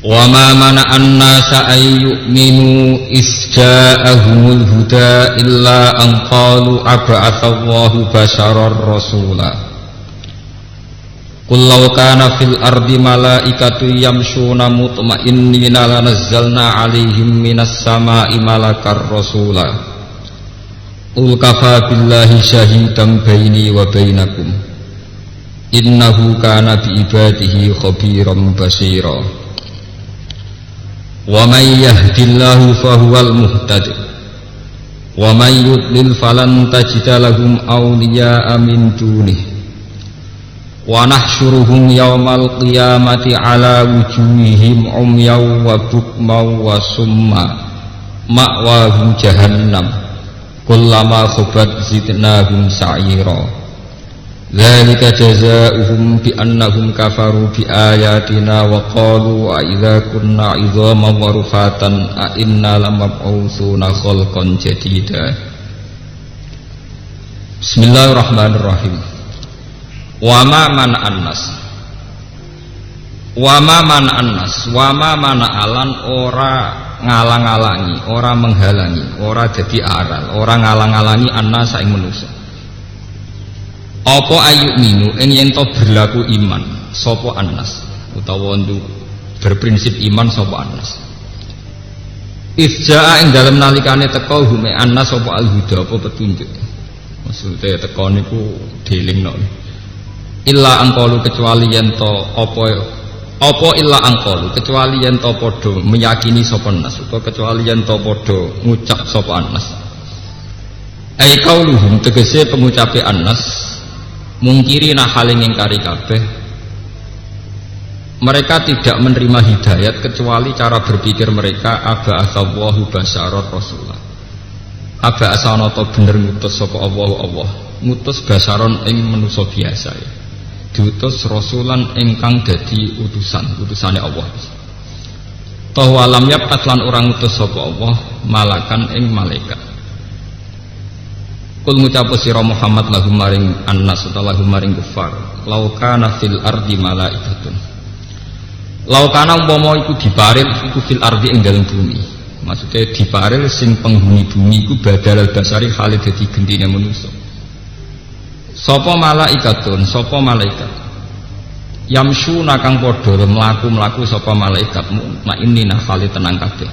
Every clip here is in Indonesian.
Wa ma mana'an nasa ay yu'minu is ja'ahumul huda illa an qalu ab'atsallahu basharar rasula. Qul law kana fil ardi malaikatu yamshuna mutma'innina lanazzalna 'alaihim minas sama'i malakar rasula. Qul kafa billahi syahidan baini wa bainakum. Innahu kana bi ibadihi khabiran basira. Wa may yahdillahu fahuwal muhtadi wa may yudlil falan tajida lahum awliya'a min dunihi wa nahsyuruhum yawmal qiyamati ala wujuhihim umyaw wa bukmaw wa summa ma'wahum jahannam kullama khubat zidnahum sa'ira. Dzalika jazaa'uhum bi annahum kafaru bi ayatina wa qalu a idza kunna 'idhaman wa rufatan a inna lamab'utsuna khalqan jadida. Bismillahirrahmanirrahim. Wa ma mana'an nas. Wa ma mana'an nas, wa ma mana'alan ora ngalang-alangi, ora menghalangi, ora dadi aral, ora ngalang-alangi annas ing manusa. Apa ayu minu ing yen to berlaku iman sapa annas utawa ndu berprinsip iman sapa annas. Ifjaa ing dalem nalikane teka hume annas sapa al-huda apa petunjuk. Maksude teka niku dilingno. Illa angkalu kecuali yen to apa illa angkalu kecuali yen to padha meyakini sapa annas utawa kecuali yen to padha ngucap sapa annas. Ai kauluhum tegese pengucape annas mungkiri nahaling ingkari kabeh. Mereka tidak menerima hidayat kecuali cara berpikir mereka aba asallahu basyarat rasulah. Aba asana to bener ngutus sapa Allah ngutus basyaron ing manusa biasa ya. Diutus rasulan ingkang dadi utusane Allah. Toh walam yab atlan orang ngutus sapa Allah malakan ing malaikat. Kul ngucap sira Muhammad lahum maring annas utawa lahum maring kufar law kana fil ardi malaikatun. Law kana umpama iku diparil iku fil ardi ing dalem bumi. Maksudnya diparil sing penghuni bumi iku badal basari hale dadi gendine manusa. Sapa malaikatun, sapa malaikat. Yamsuna kang padha mlaku-mlaku sapa malaikat mutmainnina hale tenang kabeh.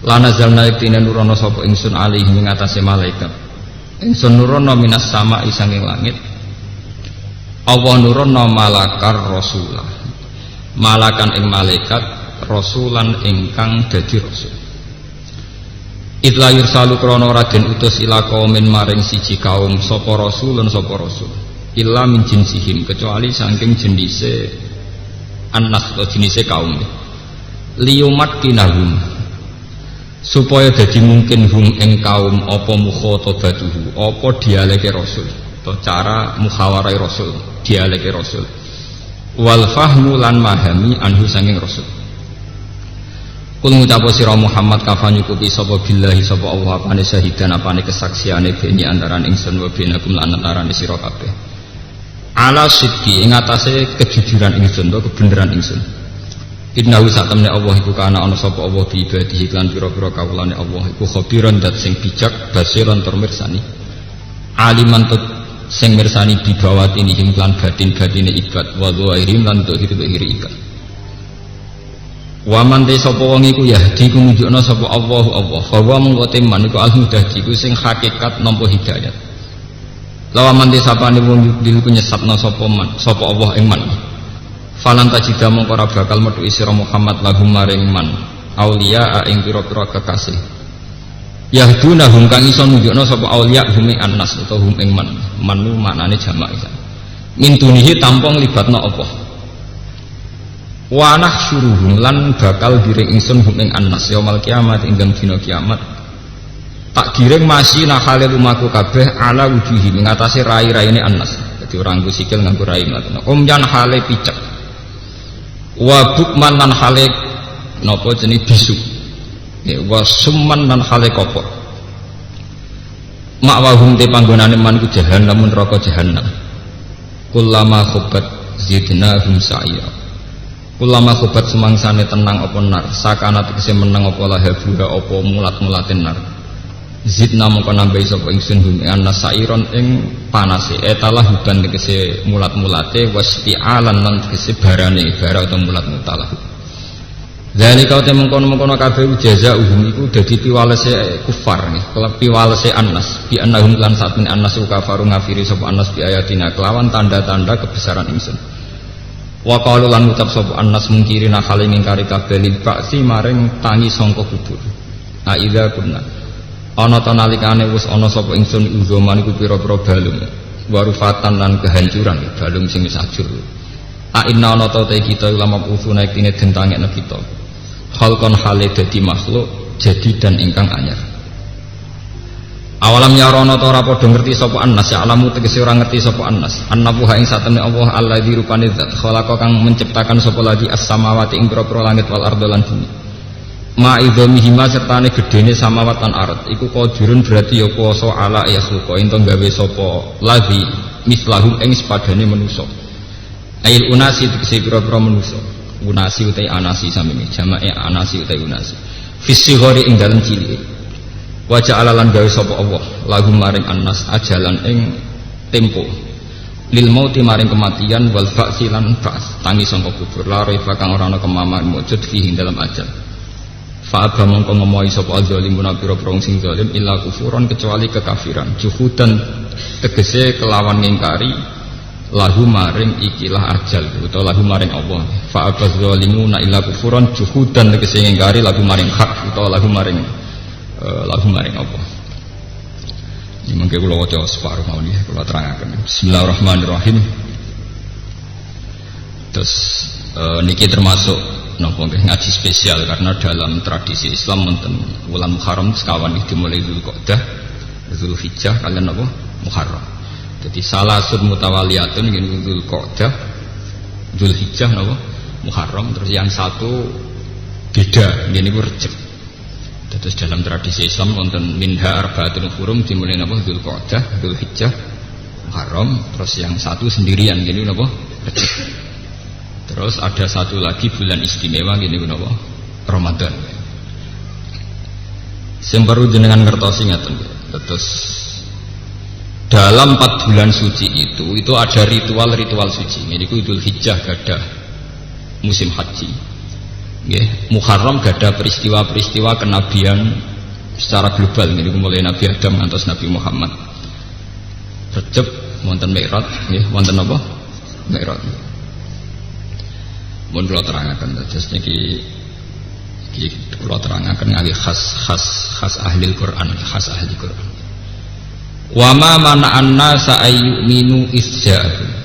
Lana zalna iktine nurono sapa ingsun alaihi ing atase malaikat. Ingsun nurono minas sama'i sanging langit. Allah nurono malakar rasulah. Malakan ing malaikat rasulan ingkang dadi rasul. Idla yursalu krana raden utus ila qaumin maring siji kaum sapa rasulun sapa rasul. Illa min jinsihim kecuali saking jenise annas atau jenise kaum. Liyumat kinahum supaya dadi mungkin hum ing kaum apa mukhatabatuhu apa dialeke rasul atau cara muhawarai rasul dialeke rasul wal fahmu lan mahami anhu sanging rasul. Kul ngucap sira Muhammad kafa nyukupi sapa billahi sapa Allah apane syahidan apane kesaksiane beni antaran ingsun wa benakum lan antaran sira kabeh ala sidqi ing atase kejujuran ingsun to kebenaran ingsun. Innahu satamne Allah iku kana ana sapa Allah bi ibadihi lan pira-pira kawulane Allah iku khabiran dat sing bijak basiran tur mirsani aliman tut sing mirsani bibawatini ing lan batin-batine ibad wa dhairim lan dhahir-dhahiri ikat. Wa man te sapa wong iku yahdi ku nunjukna sapa Allah fa wa mungkote man iku al-mudahdi ku sing hakikat nampa hidayat. Lawa man te sapane wong diku nyesatna sapa Allah ing man. Falan tajida mongko ora bakal metu sira Muhammad lahum maring man auliya ing pira-pira kekasih. Yahdunahum kang iso nunjukna sapa auliya hum annas utawa hum ing man. Manu maknane jamak isa. Min dunihi tampung libatna apa? Wa nahsyuruhum lan bakal diring ingsun hum ing annas yaumul kiamat ing dina kiamat. Tak diring masih nahale lumaku kabeh ala wujuhi ing atase rai-raine annas. Dadi ora nggo sikil nganggo rai ngoten. Umyan hale picek. Wa bukman lan hale napa jenenge bisu. Wa summan lan hale kopok. Makwahum te panggonane man ku jahannam neraka jahannam. Kullama khubat zidnahum sa'ira. Kulama khobat semangsane tenang apa nar, sakana tegese meneng apa lahabuha apa mulat-mulatin nar. Zidna mongko nambahi sapa ingsun hum anas sairon ing panase etalah huban tegese mulat-mulate wasti'alan lan tegese barane bara utawa mulat-mutalah. Zalika te mengkono-mengkono kabeh jazaa'uhum iku dadi piwalese kufar nggih, piwalese Anas bi annahum lan satune Anas kafaru ngafiri sapa Anas bi ayatina kelawan tanda-tanda kebesaran ingsun. Wa qalu lan ucap sapa Anas mungkirina hal ing ingkari kabeh lil ba'si maring tangi sangka kubur. Aidza kunna ana ta nalikane wis ana sapa ingsun uzoman iku pira-pira balung warufatan lan kehancuran balung sing wis ajur. A inna ana ta kita ulama usuna iktine den tangekno kita. Khalqan hale dadi makhluk jadi dan ingkang anyar. Awalam yarana ta ora padha ngerti sapa Anas ya alamu tegese ora ngerti sapa Anas annahu ing satene Allah alladzi rupane zat khalaqa kang menciptakan sapa lagi as-samawati ing pira-pira langit wal ardo lan bumi. Ma'idhamihima sertane gedene samawat lan ard iku qadirun berarti ya kuwasa ala yakhluqa ento gawe sapa lagi mislahum ing sepadane manusa. Ail unasi tegese pira-pira manusa. Unasi utai anasi samene jamake anasi utai unasi fisighori ing dalem cilik wajah alalan gawe sapa Allah lagu maring Anas ajalan ing tempo lil mauti maring kematian wal ba'si lan ba'ts tangi sangka kubur la raifa kang ora ana kemaman mujud fihi dalam ajal fa aba mongko ngomohi sapa zalimuna pira-pira sing zalim illa kufuran kecuali kekafiran juhudan tegese kelawan ngingkari lahu maring ikilah ajal utawa lahu maring Allah fa abaz zalimuna illa kufuran juhudan tegese ngingkari lahu maring hak utawa lahu maring Allah. Ini mangke kula waca separuh mawon nggih kula terangaken. Bismillahirrahmanirrahim. Terus niki termasuk napa nggih ngaji spesial karena dalam tradisi Islam wonten wulan Muharram sekawan dimulai Dzulqa'dah, Dzulhijjah kalian napa Muharram. Jadi salasun mutawaliyatun ngene Dzulqa'dah, Dzulhijjah napa Muharram, terus yang satu beda ngene iku Rejab. Terus dalam tradisi Islam wonten minha arba'atun hurum dimulai napa Dzulqa'dah, Dzulhijjah, Muharram, terus yang satu sendirian ngene napa Rejab. Terus ada satu lagi bulan istimewa ngene napa Ramadan. Sing perlu jenengan ngertosi ngaten. Terus dalam 4 bulan suci itu ada ritual-ritual suci. Ini ku Dzulhijjah gadah musim haji. Nggih, Muharram gadah peristiwa-peristiwa kenabian secara global. Ini ku mulai Nabi Adam ngantos Nabi Muhammad. Rejab wonten Mi'raj, nggih, wonten apa? Mi'raj. Mun kula terangaken terus niki kula terangaken ngali khas ahli Quran, khas ahli Quran. Wa ma mana'an nasa ayyuminu isja'ahum.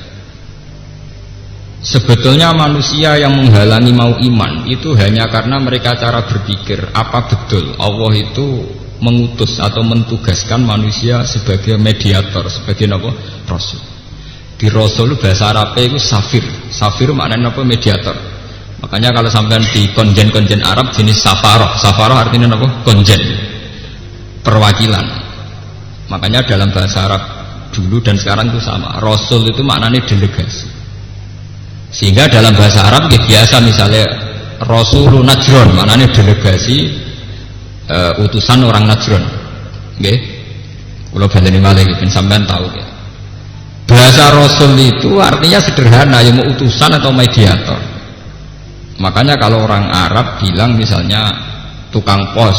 Sebetulnya manusia yang menghalangi mau iman itu hanya karena mereka cara berpikir apa betul Allah itu mengutus atau mentugaskan manusia sebagai mediator, sebagai apa? Rasul. Di Rasul bahasa Arabnya itu safir. Safir maknanya apa? Mediator. Makanya kalau sampean di konjen-konjen Arab jenis safaroh. Safaroh artinya apa? Konjen. Perwakilan. Makanya dalam bahasa Arab dulu dan sekarang itu sama. Rasul itu maknanya delegasi. Sehingga dalam bahasa Arab biasa misalnya Rasulun Najron maknanya delegasi utusan orang Najron. Nggih. Kula baleni malih ben sampean tahu ya. Bahasa Rasul itu artinya sederhana, yang mau utusan atau mediator. Makanya kalau orang Arab bilang misalnya tukang pos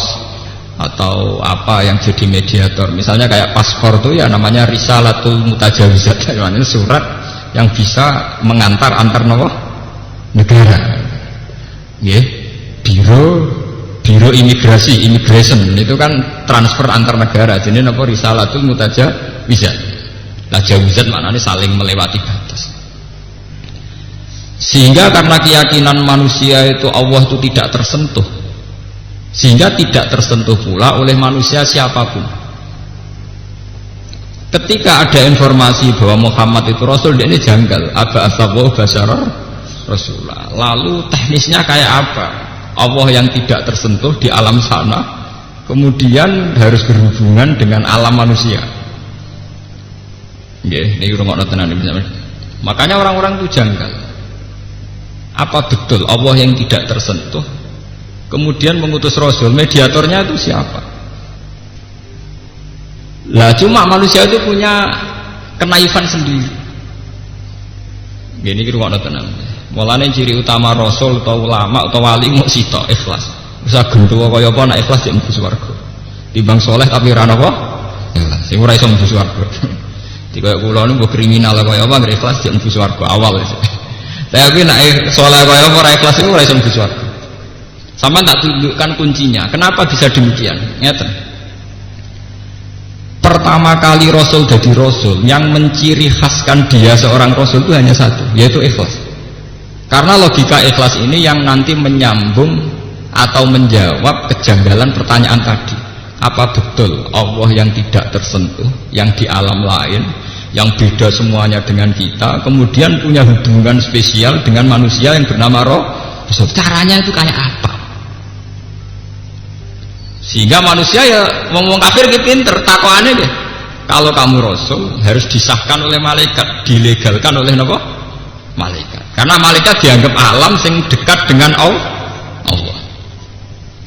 atau apa yang jadi mediator, misalnya kayak paspor itu ya namanya risalatul mutajawizat, namanya surat yang bisa mengantar antar negara. Nggih, biro immigration itu kan transfer antar negara, jadi napa risalatul mutajawizat. Tajawuzat maknanya saling melewati batas. Sehingga karena keyakinan manusia itu Allah itu tidak tersentuh, sehingga tidak tersentuh pula oleh manusia siapapun. Ketika ada informasi bahwa Muhammad itu Rasul, dia ini janggal. Aba asabwahu basyarar Rasulullah. Lalu teknisnya kayak apa? Allah yang tidak tersentuh di alam sana kemudian harus berhubungan dengan alam manusia. Nggih, niki rungokno tenan iki. Makanya orang-orang itu janggal. Apa betul Allah yang tidak tersentuh kemudian mengutus Rasul? Mediatornya itu siapa? Lah cuma manusia itu punya kenaifan sendiri. Gini kira-kira tenang. Mulane ciri utama Rasul atau ulama atau wali mau sitok ikhlas. Bisa gendho kaya apa nek ikhlas nek mlebu swarga. Timbang soleh tapi ora napa? Ikhlas. Sing ora iso mlebu swarga. Dikaya kula niku kriminal kaya apa nek ikhlas nek mlebu swarga awal. Tapi nek soleh kaya apa ora ikhlas iku ora iso mlebu swarga. Sama tak tunjukkan kuncinya. Kenapa bisa demikian? Ngeten. Pertama kali Rasul jadi Rasul, yang menciri khaskan dia seorang Rasul itu hanya satu, yaitu ikhlas. Karena logika ikhlas ini yang nanti menyambung atau menjawab kejanggalan pertanyaan tadi. Apa betul Allah yang tidak tersentuh, yang di alam lain, yang beda semuanya dengan kita, kemudian punya hubungan spesial dengan manusia yang bernama Rasul? Caranya itu kayak apa? Sehingga manusia ya ngomong kafir gitu pinter, takoannya deh. Kalau kamu Rasul harus disahkan oleh malaikat, dilegalkan oleh apa? Malaikat. Karena malaikat dianggap alam sing dekat dengan Allah.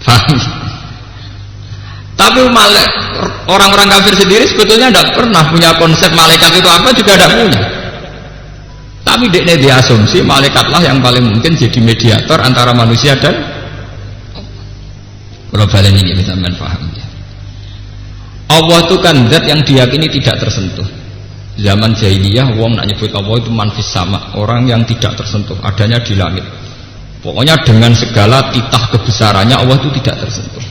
Paham? Tapi orang-orang kafir sendiri sebetulnya tidak pernah punya konsep malaikat itu apa, juga tidak punya. Tapi dia diasumsi malaikatlah yang paling mungkin jadi mediator antara manusia dan kalau balen ini kita paham ya. Allah itu kan zat yang diyakini tidak tersentuh. Zaman jahiliyah wong nak nyebut Allah itu manfis sama, orang yang tidak tersentuh, adanya di langit. Pokoknya dengan segala titah kebesarannya Allah itu tidak tersentuh.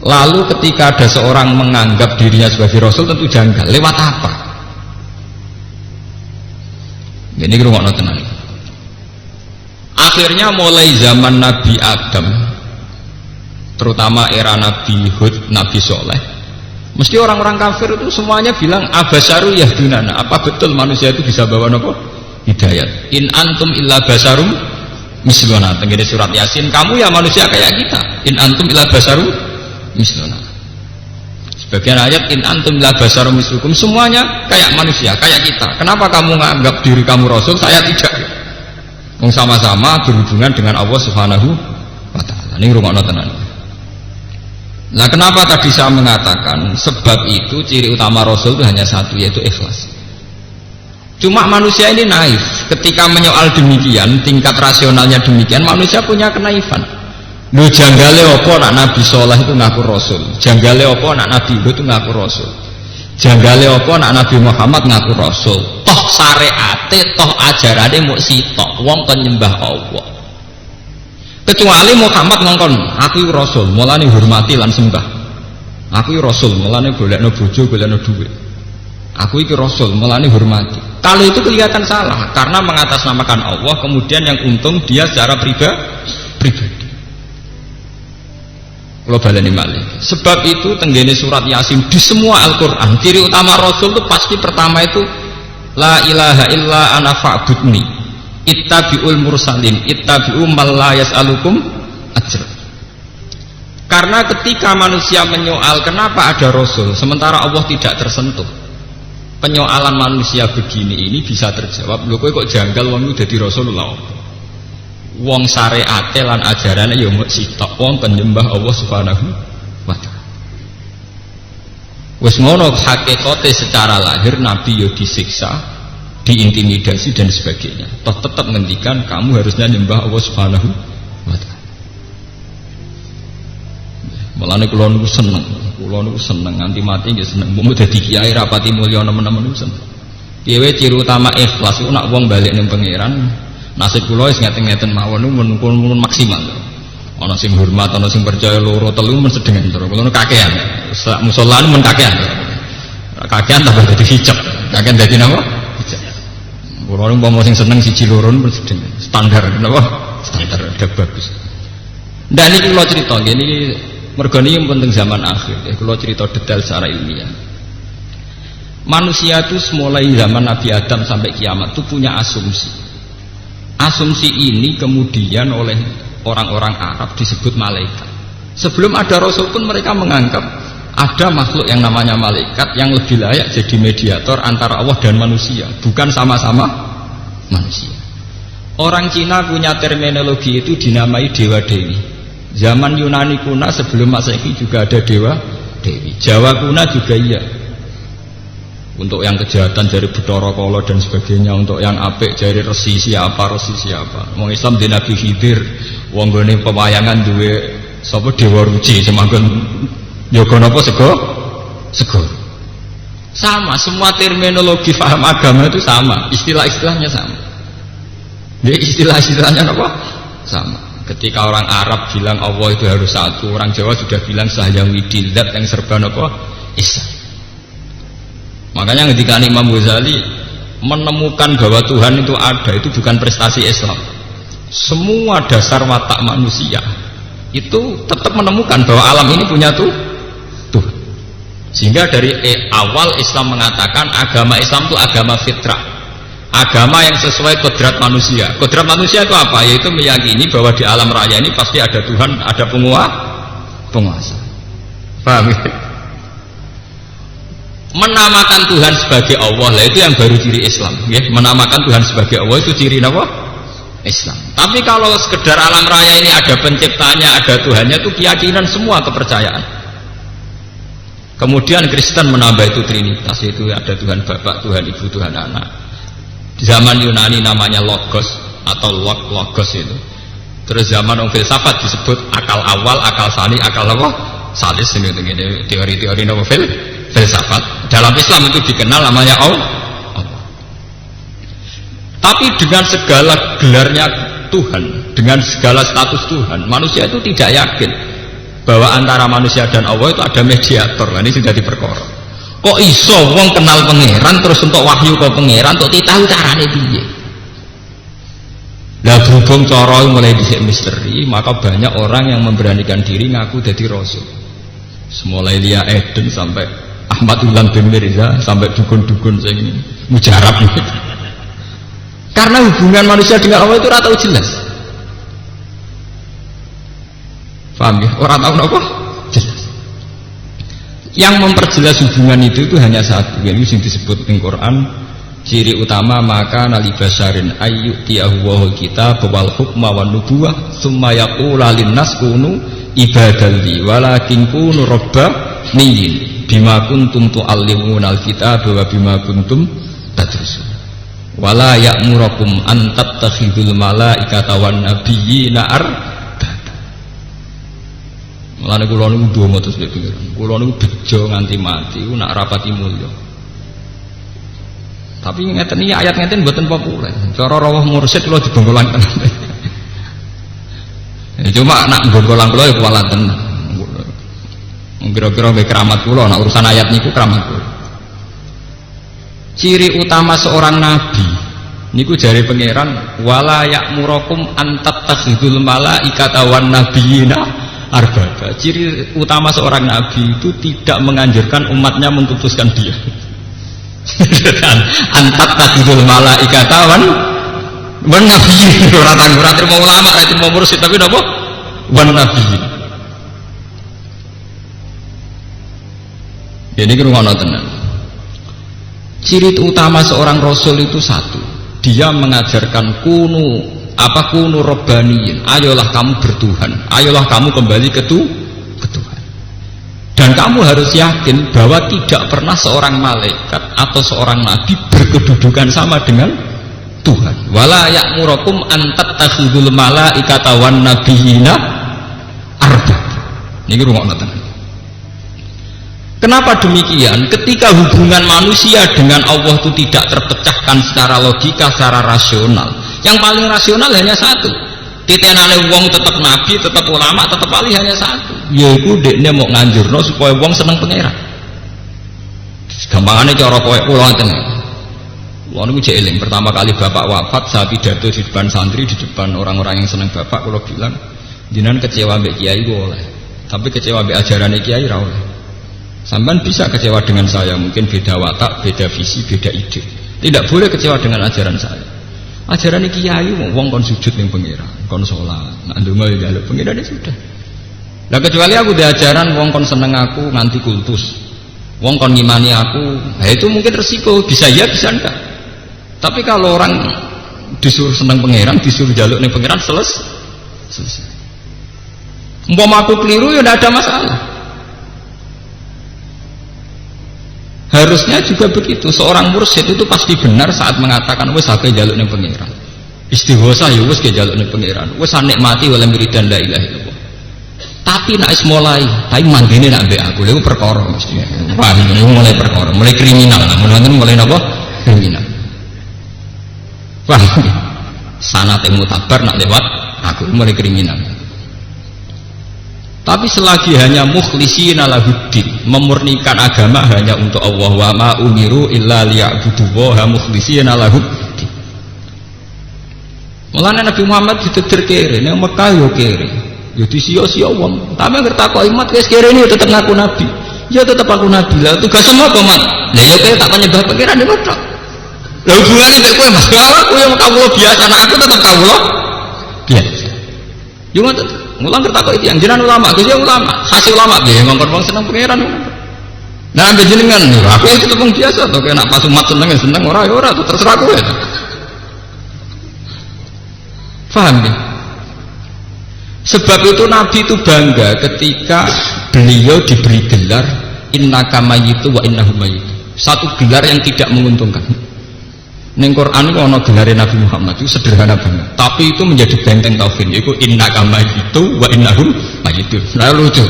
Lalu ketika ada seorang menganggap dirinya sebagai Rasul tentu janggal. Lewat apa? Ini ngrungokno tenan. Akhirnya mulai zaman Nabi Adam, terutama era Nabi Hud, Nabi Soleh, mesti orang-orang kafir itu semuanya bilang abasaru yahdunana. Apa betul manusia itu bisa bawa nopo? Hidayat. In antum illa basarum misluna. Tenggene surat Yasin, kamu ya manusia kayak kita. In antum illa basarum misluna. Sebagian ayat in antum illa basarum mislukum, semuanya kayak manusia, kayak kita. Kenapa kamu menganggap diri kamu Rasul, saya tidak? Sama-sama berhubungan dengan Allah Subhanahu wa taala. Ini rungokno tenan. Nah kenapa tadi saya mengatakan sebab itu ciri utama Rasul itu hanya satu, yaitu ikhlas. Cuma manusia ini naif ketika menyoal demikian, tingkat rasionalnya demikian, manusia punya kenaifan. Lu janggale apa nak Nabi Soleh itu ngaku Rasul, janggale apa nak Nabi Hud itu ngaku Rasul, janggale apa nak Nabi Muhammad ngaku Rasul. Toh syariate, toh ajarane muk sitok, wong kon nyembah Allah. Kecuali Muhammad ngongkon aku Rasul, mulane hormati lan sembah. Aku Rasul, mulane golekno bojo, golekno dhuwit. Aku iki Rasul, mulane hormati. Kalau itu kelihatan salah karena mengatasnamakan Allah, kemudian yang untung dia secara pribadi. Kalau baleni malih. Sebab itu tenggene surat Yasin di semua Al-Qur'an, ciri utama Rasul itu pasti pertama itu la ilaha illa ana fa'budni. Ittabi'ul mursalin, ittabi'u man la yas'alukum ajr. Karena ketika manusia menyoal kenapa ada Rasul sementara Allah tidak tersentuh, penyoalan manusia begini ini bisa terjawab. Lho kowe kok janggal wong iku dadi Rasulullah. Wong syariate lan ajarane ya mung sitok, wong penyembah Allah Subhanahu wa taala. Wis ngono hakikate secara lahir Nabi ya disiksa, diintimidasi dan sebagainya. Toh tetap ngendikan kamu harusnya nyembah Allah Subhanahu wa taala. Mulane kula niku seneng, nganti mati nggih seneng. Mbok dadi kiai rapati mulya nemen-nemen seneng. Dhewe ciri utama ikhlas iku nak wong balik ning pangeran, nasib kula wis ngeten-ngeten mawon niku mun maksimal. Ana sing hormat, ana sing percaya loro telu men sedengan terus. Kula kakean. Musholane men kakean. Kakean tambah dadi hijab. Kakean dadi napa? Orang mau sing seneng siji loro standar, kenapa? Standar ada bagus. Dan ini kalau cerita, ini mergo niki penting zaman akhir. Kalau cerita detail secara ilmiah. Manusia itu mulai zaman Nabi Adam sampai kiamat itu punya asumsi. Asumsi ini kemudian oleh orang-orang Arab disebut malaikat. Sebelum ada Rasul pun mereka menganggap ada makhluk yang namanya malaikat yang lebih layak jadi mediator antara Allah dan manusia, bukan sama-sama manusia. Orang Cina punya terminologi itu dinamai dewa dewi. Zaman Yunani kuna sebelum Masehi juga ada dewa dewi. Jawa kuna juga iya. Untuk yang kejahatan dari Bathara Kala dan sebagainya, untuk yang apik dari resi siapa. Wong Islam di Nabi Khidir, wong gone pewayangan duwe sapa dewa ruci semanggon yoga napa sego. Sama, semua terminologi paham agama itu sama, istilah-istilahnya sama. Ya, istilah-istilahnya apa? Sama. Ketika orang Arab bilang Allah itu harus satu, orang Jawa sudah bilang sahyawidil, zat yang serba apa? Islam. Makanya ketika Imam Ghazali menemukan bahwa Tuhan itu ada, itu bukan prestasi Islam. Semua dasar watak manusia itu tetap menemukan bahwa alam ini punya Tuhan. Sehingga dari awal Islam mengatakan agama Islam itu agama fitrah. Agama yang sesuai kodrat manusia. Kodrat manusia itu apa? Yaitu meyakini bahwa di alam raya ini pasti ada Tuhan, ada penguasa. Paham ya? Menamakan Tuhan sebagai Allah, lah itu yang baru ciri Islam. Ya? Menamakan Tuhan sebagai Allah itu ciri apa? Islam. Tapi kalau sekedar alam raya ini ada penciptanya, ada Tuhannya, itu keyakinan semua, kepercayaan. Kemudian Kristen menambah itu Trinitas, itu ada Tuhan Bapa, Tuhan Ibu, Tuhan Anak. Zaman Yunani namanya logos atau logos itu. Terus zaman orang filsafat disebut akal awal, akal sani, akal apa? Salis ini teori-teori novel filsafat. Dalam Islam itu dikenal namanya Allah. Tapi dengan segala gelarnya Tuhan, dengan segala status Tuhan, manusia itu tidak yakin bahwa antara manusia dan Allah itu ada mediator. Ini sudah diperkara. Kok iso wong kenal pangeran terus untuk wahyu ke pangeran untuk tahu carane piye? Lah berhubung cara mulai dhisik misteri, maka banyak orang yang memberanikan diri ngaku jadi rasul. Semulai Lia Eden sampai Ahmad Ulan bin Mirza sampai dukun-dukun sing mujarab gitu. Karena hubungan manusia dengan Allah itu ora tahu jelas. Paham ya? Orang tahu apa? Jelas. Yang memperjelas hubungan itu hanya satu, yaitu yang disebut di Quran, ciri utama maka nalibasyarin ayyutiyahu wahul kitab wal hukma wan nubuwah summa yaqula linnas kunu ibadalli walakin kunu rabbaniyin bima kuntum tu'allimunal kitab wa bima kuntum tadrusun wala ya'murakum an tattakhidul malaikata wan nabiyyina Mulane kula niku ndonga terus pikir. Kula niku bejo nganti mati ku nak rapati mulya. Tapi ngeten iki ayat ngeten mboten populer. Cara rawuh mursyid kula dibongkolan tenan. Cuma nak bongkolan kula ya kuwalan tenan. Kira-kira mbek keramat kula nak urusan ayat niku keramat kula. Ciri utama seorang nabi niku jare pangeran wala ya'murakum an tattakhidul malaikata wan nabiyina arbaba. Ciri utama seorang nabi itu tidak menganjurkan umatnya mengutuskan dia. Antat takidul malaikata wan nabiyyin. Ora terima ulama, ora terima mursyid, tapi napa? Wan nabiyyin. Jadi ngrungokno tenan. Ciri utama seorang rasul itu satu. Dia mengajarkan kunu robbaniyin, ayolah kamu bertuhan, ayolah kamu kembali ke Tuhan. Dan kamu harus yakin bahwa tidak pernah seorang malaikat atau seorang nabi berkedudukan sama dengan Tuhan. Wala ya'murakum an tattakhidul malaikata wan nabiyina arbab. Niki rungokno tenan. Kenapa demikian? Ketika hubungan manusia dengan Allah itu tidak terpecahkan secara logika, secara rasional, yang paling rasional hanya satu. Titenane wong tetap nabi, tetap ulama, tetap wali hanya satu. Yaiku dekne mau nganjurno supaya wong seneng pangeran. Gampangane cara kowe kula ngoten. Kula niku jek eling pertama kali bapak wafat, saya pidato di depan santri, di depan orang-orang yang seneng bapak, kula bilang, jenengan kecewa mbek kiai boleh, tapi kecewa mbek ajarane kiai ra oleh. Sampean bisa kecewa dengan saya, mungkin beda watak, beda visi, beda ide. Tidak boleh kecewa dengan ajaran saya. Ajaran kiai wong kon sujud ning pangeran, kon salat, nak ndonga ya njaluk pangeran ya sudah. Lah kecuali aku di ajaran wong kon seneng aku nganti kultus. Wong kon ngimani aku, nah itu mungkin resiko, bisa ya bisa enggak. Tapi kalau orang disuruh seneng pangeran, disuruh jaluk ning pangeran selesai. Umpama aku keliru ya tidak ada masalah. Harusnya juga begitu. Seorang mursyid itu pasti benar saat mengatakan wes aku jaluk ning pangeran. Istighosa ya wes ke jaluk ning pangeran. Wes nikmati wala miridan la ilaha illallah. Tapi nek wis mulai, tapi mandine nak mbek aku lha perkara mesti. Wah, ini mulai perkara, mulai kriminal lah. Mulai napa? Kriminal. Wah, sanate mutabar nak lewat aku mulai kriminal. Tapi selagi hanya mukhlisina lahuddin, memurnikan agama hanya untuk Allah, wa ma umiru illa liya'budullaha mukhlisina lahuddin. Mulane Nabi Muhammad ditetir kere, nang Mekah yo kere. Yo disia-sia wong. Tapi ngertakok imat wis kere ini tetep ngaku nabi. Ya tetep aku nabi. Lah tugas semua kok, Mat. Lah ya kowe tak nyembah pangeran yo tok. Lah hubungane mek kowe Mas, aku yang kawula biasa, nah aku tetep kawula biasa. Yo ngoten. Mulang kertakok itu yang jenengan ulama, Gus ya ulama, hasil ulama piye ngongkon wong seneng pangeran. Nah ambek jenengan aku itu wong biasa to, kena pas umat seneng ora ya ora terserah kowe. Paham ya? Sebab itu Nabi itu bangga ketika beliau diberi gelar innaka mayyitu wa innahum mayyitun. Satu gelar yang tidak menguntungkan. Ning Quran itu ana gelare Nabi Muhammad itu sederhana banget, tapi itu menjadi benteng tauhid, yaitu innaka mayyitu wa innahum mayyitun. Nah lucu,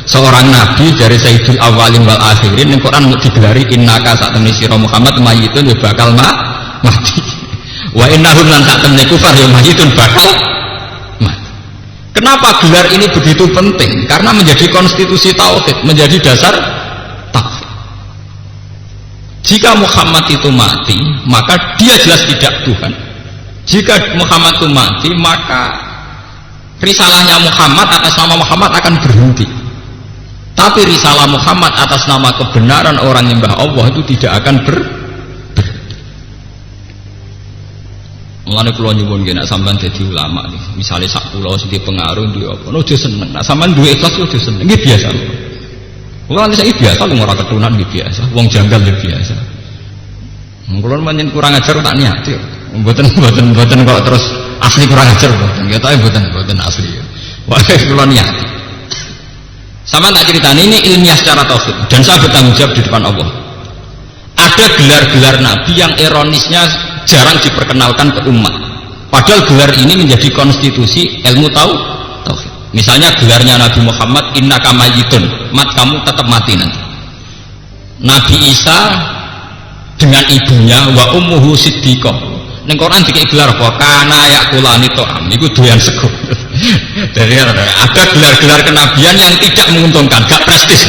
seorang nabi dari Sayyidul Awwalin wal Akhirin ning Quran digelari innaka sak temne sira Muhammad mayyitun ya bakal mati. Wa innahum lan sak temne kufar ya mayyitun bakal mati. Kenapa gelar ini begitu penting? Karena menjadi konstitusi tauhid, menjadi dasar tauhid. Jika Muhammad itu mati, maka dia jelas tidak Tuhan. Jika Muhammad itu mati, maka risalahnya Muhammad atas nama Muhammad akan berhenti. Tapi risalah Muhammad atas nama kebenaran orang nyembah Allah itu tidak akan berhenti. Mulane kula nyuwun nggih nek sampean dadi ulama nih, misale sak kula sing pengaruh duwe apa, ojo seneng. Nek sampean duwe ikhlas ojo seneng. Nggih biasa. Wong iki biasa lu ora ketunan nggih biasa, wong janggal nggih biasa. Kula pancen kurang ajar tak niati. Mboten kok terus asli kurang ajar mboten. Ya tapi mboten asli. Wah kula niati. Sama tak ceritani ini ilmiah secara tauhid dan saya bertanggung jawab di depan Allah. Ada gelar-gelar nabi yang ironisnya jarang diperkenalkan ke umat. Padahal gelar ini menjadi konstitusi ilmu tauhid. Misalnya gelarnya Nabi Muhammad innaka mayyitun, mat kamu tetap mati nanti. Nabi Isa dengan ibunya wa ummuhu siddiqah. Ning Quran dikek gelar apa? Kana yakulani ta'am. Iku doyan sego. Dari ada gelar-gelar kenabian yang tidak menguntungkan, gak prestis.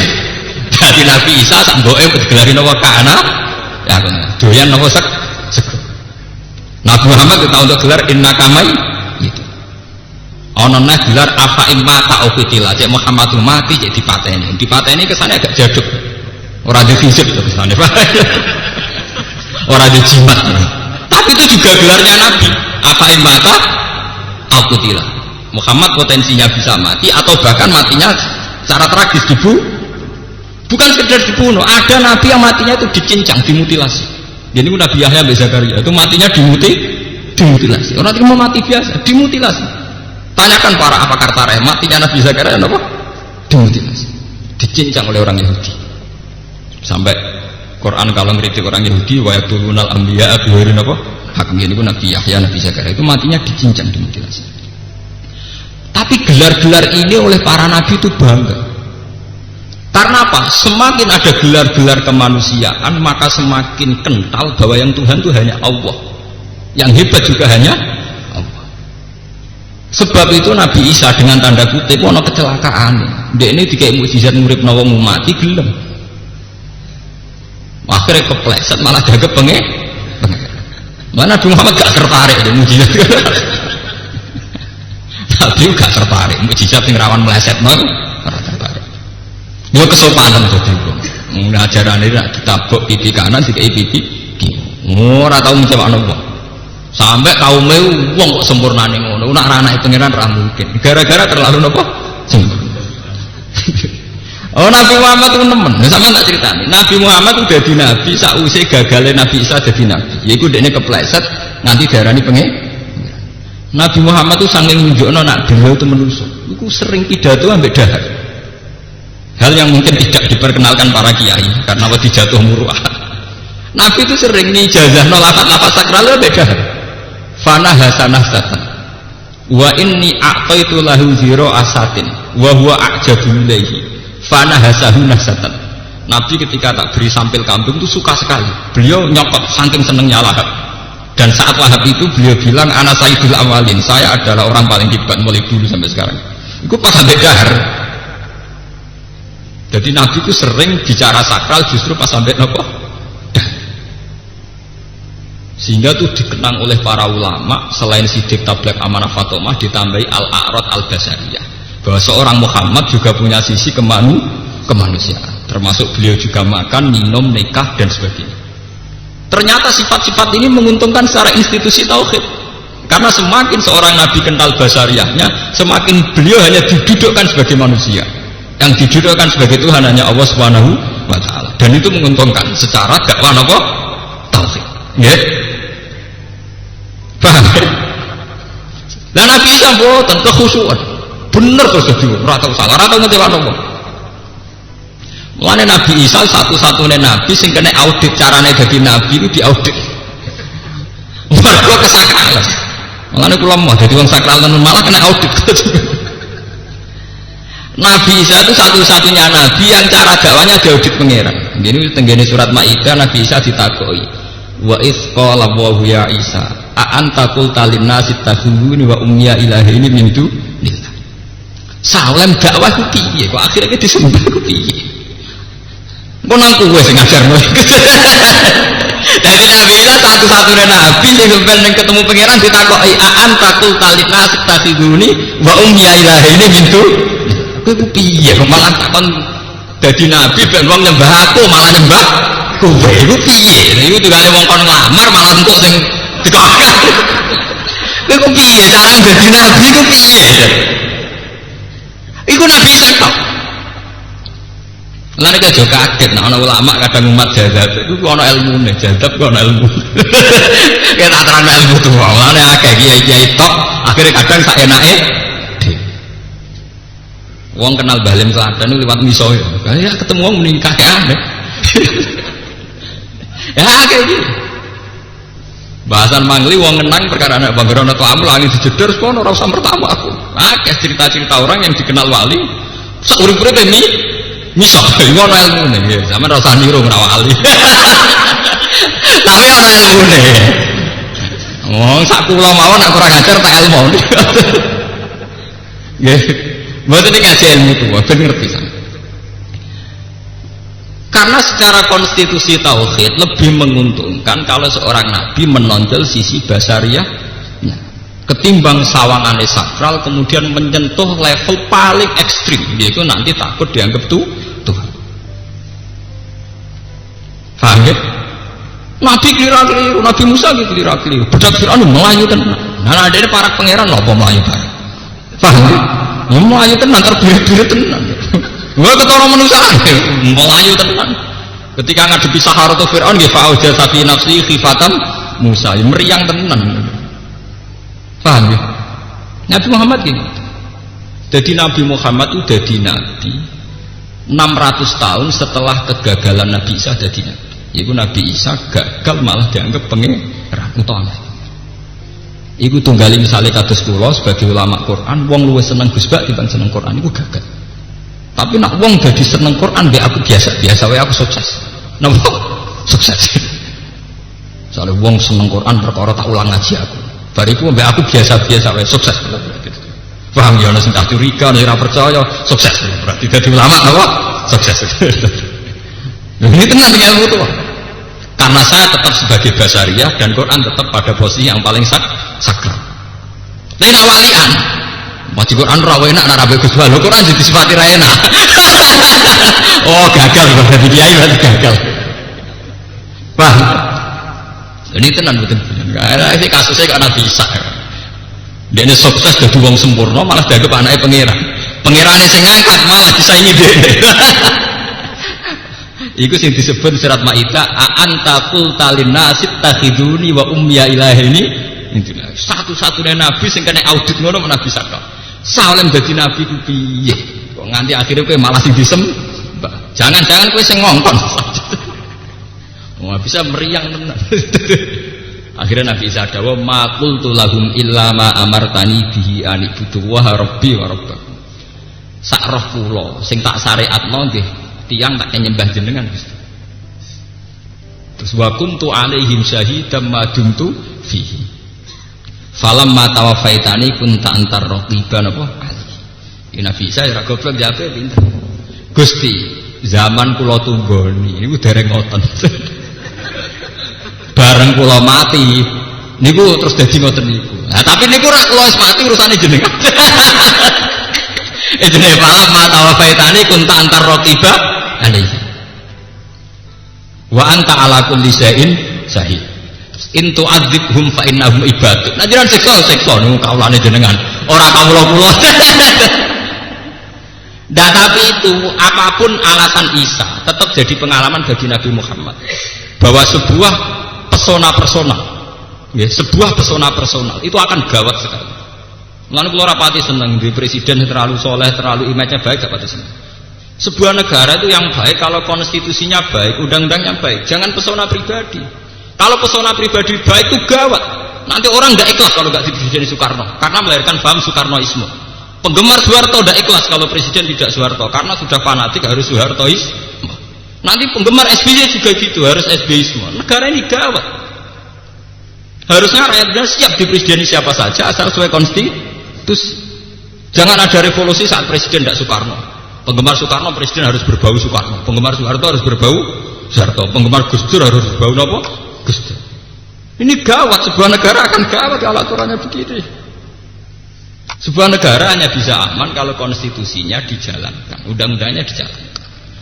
Jadi Nabi Isa sak mboke digelarin apa kana ya doyan apa sego. Nabi Muhammad kita untuk gelar innaka mayyitun. Ana neh gelar apa imata ofitila, cek Muhammad mati cek dipateni. Dipateni kesane agak jaduk. Ora di fisik to kesane. Ora di jimat. Tapi itu juga gelarnya Nabi. Apa imata ofitila. Muhammad potensinya bisa mati atau bahkan matinya secara tragis bukan sekedar dibunuh. Ada nabi yang matinya itu dicincang, dimutilasi. Jadi Nabi Yahya bin Zakaria itu matinya dimutilasi. Orang itu mau mati biasa, dimutilasi. Tanyakan para pakar tarikh, matinya Nabi Zakaria apa? Dimutilasi, dicincang oleh orang Yahudi. Sampai Quran kalau ngeritik orang Yahudi, wa yaqtulunal anbiya bi ghairi apa? Hak. Ini pun Nabi Yahya, Nabi Zakaria itu matinya dicincang, dimutilasi. Tapi gelar-gelar ini oleh para nabi itu bangga. Karena apa? Semakin ada gelar-gelar kemanusiaan, maka semakin kental bahwa yang Tuhan itu hanya Allah. Yang hebat juga hanya sebab itu Nabi Isa dengan tanda kutip ono kecelakaan. Dia ini dikai mukjizat nguripno wong mati gelem. Akhirnya kepleset malah dagep pengen. Mana Nabi Muhammad gak tertarik dengan mukjizat. Nabi gak tertarik mukjizat yang rawan meleset ora tertarik. Yo kesopanan dadi wong. Ajaran ini ditabok pipi kanan dikai pipi kiri. Ora tau mencewakno wong. Sampai kaumnya wong kok sempurnane ngono, nak ranake pangeran ra mungkin. Gara-gara terlalu nopo? Sempurna. Oh Nabi Muhammad itu nemen. Sama tak ceritani. Nabi Muhammad itu dadi nabi sakwise gagale Nabi Isa dadi nabi. Yaiku dekne kepleset nanti diarani pengen. Nabi Muhammad itu saking nunjukno nak beliau itu manusia. Iku sering pidato ambek dahar. Hal yang mungkin tidak diperkenalkan para kiai karena wedi jatuh muruah. Nabi itu sering ngijazahno lafaz-lafaz sakral ambek dahar. Fana hasanah satan. Wa inni a'taitu lahu ziro asatin wa huwa a'jabu ilaihi. Fana hasahu nasatan. Nabi ketika tak beri sampil kambing itu suka sekali. Beliau nyokot saking senengnya Lahab. Dan saat Lahab itu beliau bilang ana sayyidul awalin, saya adalah orang paling hebat mulai dulu sampai sekarang. Itu pas sampai dahar. Jadi Nabi itu sering bicara sakral justru pas sampai nopo. Sehingga itu dikenang oleh para ulama selain Siddiq Tabligh Amanah Fatomah ditambahi Al-A'rad Al-Basariyah bahwa seorang Muhammad juga punya sisi kemanusiaan, termasuk beliau juga makan, minum, nikah dan sebagainya. Ternyata sifat-sifat ini menguntungkan secara institusi tauhid karena semakin seorang nabi kental basariyahnya semakin beliau hanya didudukkan sebagai manusia, yang didudukkan sebagai Tuhan hanya Allah Subhanahu wa ta'ala, dan itu menguntungkan secara dakwah apa? Tauhid. Ya? Paham? Dan Nabi Isa mboten kekhusyuan bener terus dadi ora tau salah, ora tau ngecewakan apa. Mulane Nabi Isa satu-satunya nabi sing kena audit carane dadi nabi itu diaudit. Mergo kesakralan. Mulane kula mau dadi wong sakral tenan malah kena audit. Nabi Isa itu satu-satunya nabi yang cara dakwanya diaudit pangeran. Ini tenggene surat Maidah Nabi Isa ditakoki. Wa idz qala Allahu ya Isa, a anta qulta lin-nasi takhuduni wa ummiya ilahaini min dunillah. Salem dakwah ku piye kok akhirnya disembah ku piye? Kok nang kowe sing ngajarno. Dadi Nabi Isa satu-satunya nabi sing sampeyan ketemu pangeran ditakoki a anta qulta lin-nasi takhuduni wa ummiya ilahaini min dunillah. Kowe ku piye kok malah takon dadi nabi ben wong nyembah aku malah nyembah kowe iku piye? Iku tukane wong kon nglamar malah entuk sing dikokak. Kowe ku piye carane dadi nabi iku piye? Iku Nabi Isa kok. Lan nek aja kaget nek ana ulama kadang umat jadab iku ana ilmune, jadab kok ana ilmu. Kayak tak terang ilmu tuh. Lan akeh kiai-kiai tok akhire kadang sak enake wong kenal Balim Klaten liwat miso ya ketemu wong meningkah aneh. Ya kayak gitu. Bahasan mangli wong ngenang perkara anak banggerono atau amul angin dijedor kono ora usah pertama aku. Akeh cerita-cerita orang yang dikenal wali saurip-uripe miso iku ana ilmune ya. Sampeyan ora usah niru ora wali. Tapi ana ilmune. Wong sak kula mawon nek kurang ajar tak ilmu. Nggih. Mboten iki ngaji ilmu tuwa ben ngerti sampeyan. Karena secara konstitusi tauhid lebih menguntungkan kalau seorang nabi menonjol sisi basariyahnya ketimbang sawangane sakral kemudian menyentuh level paling ekstrim, yaitu nanti takut dianggap Tuhan. Paham ya? Nabi keliru, Nabi Musa keliru, budak Fir'aun melayu tenan. Nah ada para pangeran apa melayu bareng? Paham ya? Melayu tenan terbirit-birit tenan. Wah ketara manusia melayu tenan. Ketika ngadepi Saharatu Fir'aun nggih fa'auja safi nafsi khifatan Musa, meriang tenan. Paham ya? Nabi Muhammad gini. Jadi Nabi Muhammad itu jadi nabi 600 tahun setelah kegagalan Nabi Isa jadi nabi. Iku Nabi Isa gagal malah dianggap pangeran utama. Iku tunggali misalnya kados kula sebagai ulama Quran, wong luwih seneng Gus Bak dibanding seneng Quran iku gagal. Tapi nak wong jadi seneng Quran be aku biasa wae aku sukses. Napa? Sukses. Soale wong seneng Quran perkara tak ulang ngaji aku. Bariku be aku biasa wae sukses. Paham ya ana sing tak curiga, ora percaya, sukses. Berarti dadi ulama napa? Sukses. Ini tenang ilmu itu. Karena saya tetap sebagai basariyah dan Quran tetap pada posisi yang paling sakral. Lain awalian. Maca Quran ora enak nek rabe Gus Bal. Quran jadi sifati ra enak. Oh, gagal berarti kiai berarti gagal. Paham? Ini tenan betul. Karena ini kasusnya karena bisa. Dia ini sukses jadi wong sempurna malah dianggap anaknya pangeran. Pangerannya sing ngangkat malah disaingi dhewe. Iku sing disebut surat Maidah, a'anta qulta lin-nasi takhiduni wa ummiya ilahaini. Satu-satunya nabi sing kena audit ngono Nabi Saka. Salem dadi nabi ku piye? Kok nganti akhirnya kowe malah sing disembah. Jangan-jangan kowe sing ngongkon. Wah bisa meriang tenan. Akhirnya Nabi Isa dawuh ma qultu lahum illa ma amartani bihi an ibudu wa rabbi wa rabbakum. Sak roh kula sing tak syariatno nggih tiyang tak nyembah jenengan Gusti. Terus wa kuntu alaihim syahidam ma dumtu fihi. Falamma tawaffaitani kunta antar raqiban apa ali. Nabi Isa ora goblok jape pinter. Gusti, zaman kula tunggoni niku dereng ngoten. Bareng kula mati niku terus dadi ngoten niku. Nah tapi niku ora kula wis mati urusane jenengan. Jenenge falam ma tawafaitani kunta antar raqiba alaihi. Wa anta ala kulli syai'in syahid. In tu'adzibhum fa innahum ibaduk. Nah jenengan siksa niku kawulane jenengan, ora kawula-kula. Dan tapi itu apapun alasan Isa tetap jadi pengalaman bagi Nabi Muhammad bahwa sebuah pesona personal, ya, sebuah pesona personal itu akan gawat sekali. Mulane kula rapati seneng di presiden terlalu soleh, terlalu image-nya baik, gak pati seneng. Sebuah negara itu yang baik kalau konstitusinya baik, undang-undangnya baik, jangan pesona pribadi. Kalau pesona pribadi baik itu gawat. Nanti orang nggak ikhlas kalau nggak di Presiden Soekarno, karena melahirkan paham Soekarnoisme. Penggemar Soeharto tidak ikhlas kalau presiden tidak Soeharto, karena sudah fanatik harus Soehartoisme. Nanti penggemar SBY juga gitu, harus SBYisme. Negara ini gawat. Harusnya rakyatnya siap di presiden siapa saja asal sesuai konstitusi. Jangan ada revolusi saat presiden tidak Soekarno. Penggemar Soekarno presiden harus berbau Soekarno. Penggemar Soeharto harus berbau Soeharto. Penggemar Gus Dur harus berbau apa? Gus Dur. Ini gawat, sebuah negara akan gawat kalau aturannya begini. Sebuah negara hanya bisa aman kalau konstitusinya dijalankan, undang-undangnya dijalankan.